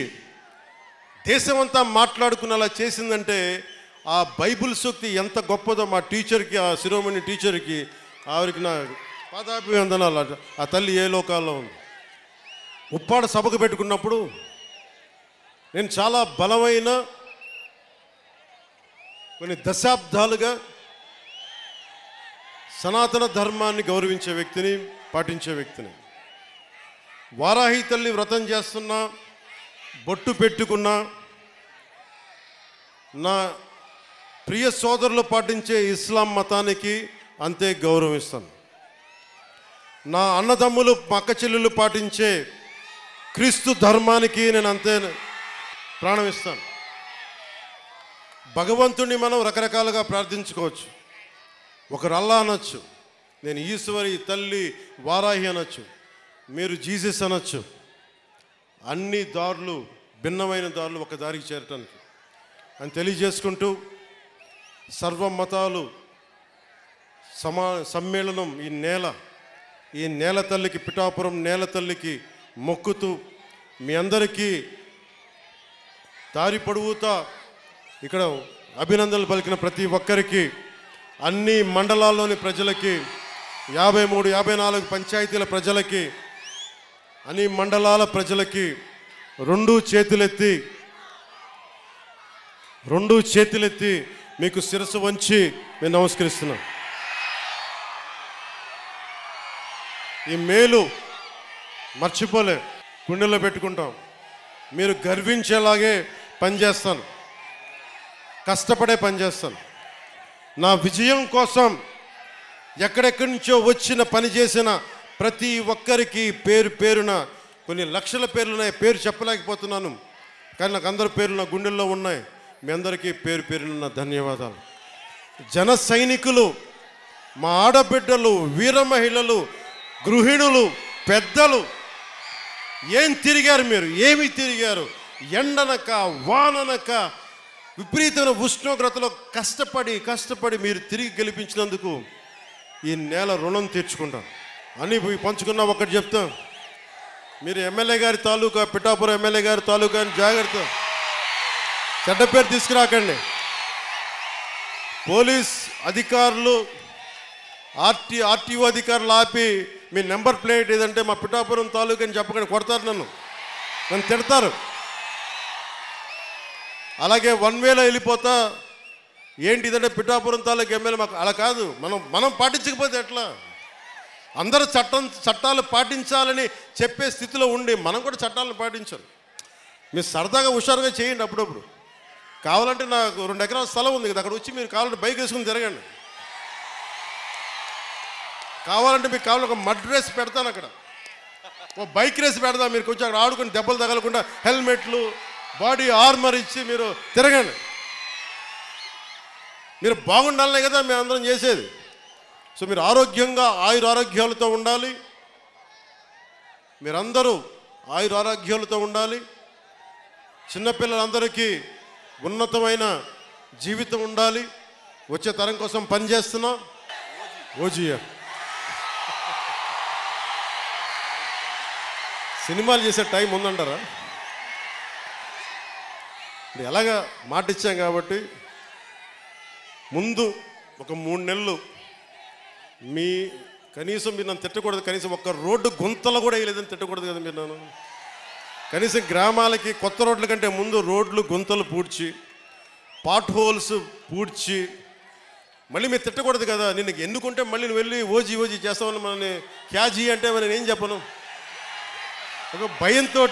దేశమంతా మాట్లాడుకునేలా చేసిందంటే ఆ బైబిల్ సూక్తి ఎంత గొప్పదో మా టీచర్కి, ఆ శిరోమణి టీచర్కి, ఆవిరికి నా పాదాభివందనాలు. ఆ తల్లి ఏ లోకాల్లో ఉంది. ఉప్పాడ సభకు పెట్టుకున్నప్పుడు నేను చాలా బలమైన కొన్ని దశాబ్దాలుగా సనాతన ధర్మాన్ని గౌరవించే వ్యక్తిని, పాటించే వ్యక్తిని. వారాహి తల్లి వ్రతం చేస్తున్నా, బొట్టు పెట్టుకున్నా, నా ప్రియ సోదరులు పాటించే ఇస్లాం మతానికి అంతే గౌరవిస్తాను. నా అన్నదమ్ములు, మా అక్క చెల్లెలు పాటించే క్రీస్తు ధర్మానికి నేను అంతే ప్రాణం ఇస్తాను. భగవంతుణ్ణి మనం రకరకాలుగా ప్రార్థించుకోవచ్చు. ఒకరు అల్లా అనొచ్చు, నేను ఈశ్వరి తల్లి వారాహి అనొచ్చు, మీరు జీసస్ అనొచ్చు. అన్ని దారులు, భిన్నమైన దారులు ఒక దారికి చేరటానికి అని తెలియజేసుకుంటూ సర్వమతాలు సమ్మేళనం ఈ నేల తల్లికి, పిఠాపురం నేల తల్లికి మొక్కుతూ మీ అందరికీ దారి పొడవుతా ఇక్కడ అభినందనలు పలికిన ప్రతి ఒక్కరికి, అన్ని మండలాల్లోని ప్రజలకి, 53, 54 పంచాయతీల ప్రజలకి, అన్ని మండలాల ప్రజలకి రెండు చేతులెత్తి మీకు శిరస్సు వంచి నేను నమస్కరిస్తున్నాను. ఈ మేలు మర్చిపోలే, గుండెల్లో పెట్టుకుంటాం. మీరు గర్వించేలాగే పనిచేస్తాను, కష్టపడే పనిచేస్తాను. నా విజయం కోసం ఎక్కడెక్కడి నుంచో వచ్చిన పని చేసిన ప్రతి ఒక్కరికి పేరు పేరున, కొన్ని లక్షల పేర్లు ఉన్నాయి, పేరు చెప్పలేకపోతున్నాను, కానీ నాకు అందరి పేర్లు నా గుండెల్లో ఉన్నాయి. మీ అందరికీ పేరు పేరున నా ధన్యవాదాలు. జన సైనికులు, మా ఆడబిడ్డలు, వీర మహిళలు, గృహిణులు, పెద్దలు, ఏం తిరిగారు మీరు, ఏమి తిరిగారు? ఎండనక వాననక విపరీతమైన ఉష్ణోగ్రతలో కష్టపడి మీరు తిరిగి గెలిపించినందుకు ఈ నేల రుణం తీర్చుకుంటాను అని పంచుకున్న ఒకటి చెప్తాం. మీరు ఎమ్మెల్యే గారి తాలూకా, పిఠాపురం ఎమ్మెల్యే గారి తాలూకా అని జాగ్రత్త, చెడ్డ పేరు తీసుకురాకండి. పోలీస్ అధికారులు, ఆర్టీఓ అధికారులు ఆపి మీ నెంబర్ ప్లేట్ ఏదంటే మా పిఠాపురం తాలూకా అని చెప్పకండి, కొడతారు, నన్ను తిడతారు. అలాగే 1 వేలో వెళ్ళిపోతా, ఏంటి ఇదంటే పిఠాపురం తాలూకా ఎమ్మెల్యే మాకు, అలా కాదు. మనం పాటించకపోతే ఎట్లా? అందరూ చట్టాలు పాటించాలని చెప్పే స్థితిలో ఉండి మనం కూడా చట్టాలను పాటించాలి. మీరు సరదాగా హుషారుగా చేయండి అప్పుడప్పుడు. కావాలంటే నాకు 2 ఎకరాల స్థలం ఉంది కదా, అక్కడ వచ్చి మీరు కావాలంటే బైక్ వేసుకుని తిరగండి. కావాలంటే మీకు ఒక మడ్ రేస్ పెడతాను, అక్కడ ఓ బైక్ రేస్ పెడతాను. మీరు కొంచెం అక్కడ ఆడుకుని దెబ్బలు తగలకుండా హెల్మెట్లు, బాడీ ఆర్మర్ ఇచ్చి మీరు తిరగండి. మీరు బాగుండాలనే కదా మేము అందరం చేసేది. సో మీరు ఆరోగ్యంగా ఆయురారోగ్యాలతో ఉండాలి, మీరందరూ ఆయురారోగ్యాలతో ఉండాలి. చిన్నపిల్లలందరికీ ఉన్నతమైన జీవితం ఉండాలి. వచ్చే తరం కోసం పనిచేస్తున్నాం. ఓజియా సినిమాలు చేసే టైం ఉందంటారా? ఎలాగా మాట ఇచ్చాం కాబట్టి ముందు ఒక 3 నెలలు కనీసం మీరు నన్ను తిట్టకూడదు. కనీసం ఒక్క రోడ్డు గుంతలు కూడా వేయలేదని తిట్టకూడదు కదా మీరు నన్ను. కనీసం గ్రామాలకి కొత్త రోడ్ల కంటే ముందు రోడ్లు గుంతలు పూడ్చి, పాట్ హోల్స్ పూడ్చి, మళ్ళీ మీరు తిట్టకూడదు కదా. నేను ఎన్నుకుంటే మళ్ళీ నువ్వు వెళ్ళి ఓజీ చేస్తామని మనని క్యాజీ అంటే నేను ఏం చెప్పను. ఒక భయంతో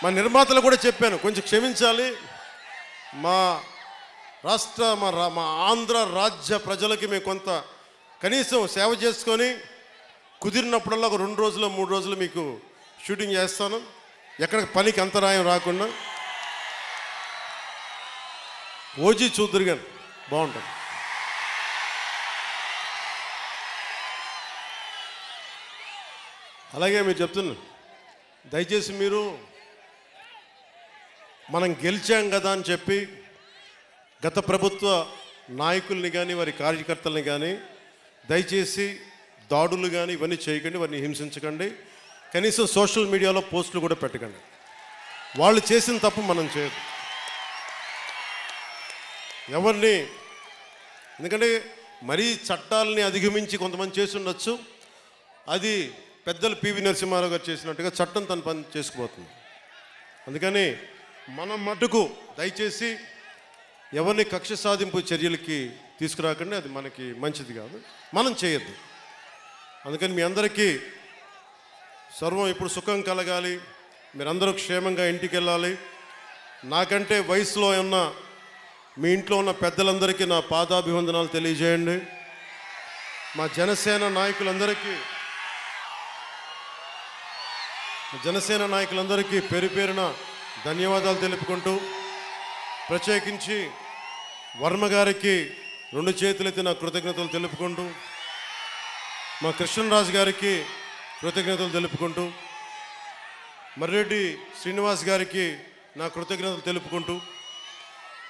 మా నిర్మాతలు కూడా చెప్పాను, కొంచెం క్షమించాలి. మా ఆంధ్ర రాజ్య ప్రజలకి మేము కొంత కనీసం సేవ చేసుకొని కుదిరినప్పుడల్లా ఒక 2 రోజులు 3 రోజులు మీకు షూటింగ్ చేస్తాను, ఎక్కడ పనికి అంతరాయం రాకుండా. ఓజీ చూద్దరు కానీ బాగుంటుంది. అలాగే మీరు చెప్తున్నా, దయచేసి మీరు మనం గెలిచాం కదా అని చెప్పి గత ప్రభుత్వ నాయకుల్ని కానీ వారి కార్యకర్తల్ని కానీ దయచేసి దాడులు కానీ ఇవన్నీ చేయకండి, వారిని హింసించకండి. కనీసం సోషల్ మీడియాలో పోస్టులు కూడా పెట్టకండి. వాళ్ళు చేసిన తప్పు మనం చేయదు ఎవరిని. ఎందుకంటే మరీ చట్టాలని అధిగమించి కొంతమంది చేసి ఉండొచ్చు. అది పెద్దలు పివి నరసింహారావు గారు చేసినట్టుగా చట్టం తన పని చేసుకుపోతుంది. అందుకని మనం మటుకు దయచేసి ఎవరిని కక్ష సాధింపు చర్యలకి తీసుకురాకండి, అది మనకి మంచిది కాదు, మనం చేయొద్దు. అందుకని మీ అందరికీ సర్వం ఇప్పుడు సుఖం కలగాలి, మీరందరూ క్షేమంగా ఇంటికి వెళ్ళాలి. నాకంటే వయసులో ఉన్న మీ ఇంట్లో ఉన్న పెద్దలందరికీ నా పాదాభివందనాలు తెలియజేయండి. మా జనసేన నాయకులందరికీ పేరు పేరున ధన్యవాదాలు తెలుపుకుంటూ, ప్రత్యేకించి వర్మ గారికి 2 చేతులెత్తి నా కృతజ్ఞతలు తెలుపుకుంటూ, మా కృష్ణరాజు గారికి కృతజ్ఞతలు తెలుపుకుంటూ, మర్రెడ్డి శ్రీనివాస్ గారికి నా కృతజ్ఞతలు తెలుపుకుంటూ,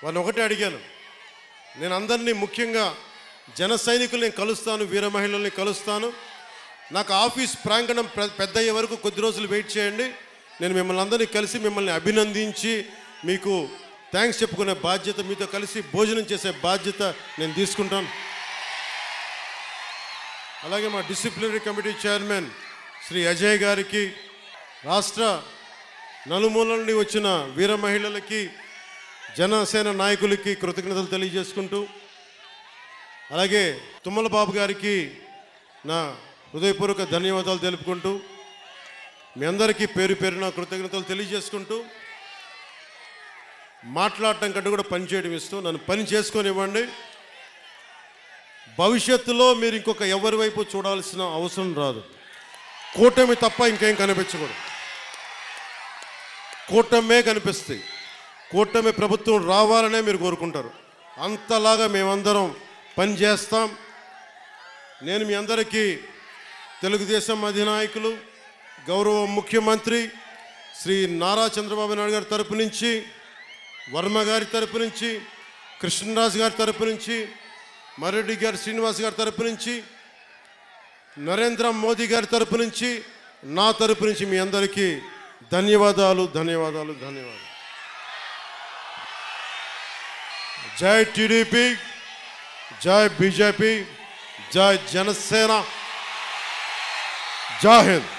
వారిని ఒకటే అడిగాను, నేను అందరినీ ముఖ్యంగా జన సైనికుల్ని కలుస్తాను, వీర మహిళల్ని కలుస్తాను. నాకు ఆఫీస్ ప్రాంగణం పెద్ద అయ్యే వరకు కొద్ది రోజులు వెయిట్ చేయండి. నేను మిమ్మల్ని అందరినీ కలిసి మిమ్మల్ని అభినందించి మీకు థ్యాంక్స్ చెప్పుకునే బాధ్యత, మీతో కలిసి భోజనం చేసే బాధ్యత నేను తీసుకుంటాను. అలాగే మా disciplinary committee chairman Shri Ajay గారికి, రాష్ట్ర నలుమూలల నుండి వచ్చిన వీర మహిళలకి, జనసేన నాయకులకి కృతజ్ఞతలు తెలియజేసుకుంటూ, అలాగే తుమ్మల బాబు గారికి నా హృదయపూర్వక ధన్యవాదాలు తెలుపుకుంటూ, మీ అందరికీ పేరు పేరున కృతజ్ఞతలు తెలియజేసుకుంటూ, మాట్లాడటం కంటే కూడా పని చేయడం ఇస్తూ నన్ను పని చేసుకొనివ్వండి. భవిష్యత్తులో మీరు ఇంకొక ఎవరి వైపు చూడాల్సిన అవసరం రాదు. కూటమి తప్ప ఇంకేం కనిపించకూడదు. కూటమే కనిపిస్తాయి. కూటమి ప్రభుత్వం రావాలనే మీరు కోరుకుంటారు. అంతలాగా మేమందరం పని చేస్తాం. నేను మీ అందరికీ తెలుగుదేశం అధినాయకులు, గౌరవ ముఖ్యమంత్రి శ్రీ నారా చంద్రబాబు నాయుడు గారి తరపు నుంచి, వర్మ గారి తరపు నుంచి, కృష్ణరాజు గారి తరపు నుంచి, మర్రెడ్డి గారి శ్రీనివాస్ గారి తరపు నుంచి, నరేంద్ర మోదీ గారి తరపు నుంచి, నా తరపు నుంచి మీ అందరికీ ధన్యవాదాలు, ధన్యవాదాలు, ధన్యవాదాలు. జై టీడీపీ, జై బీజేపీ, జై జనసేన, జై హింద్.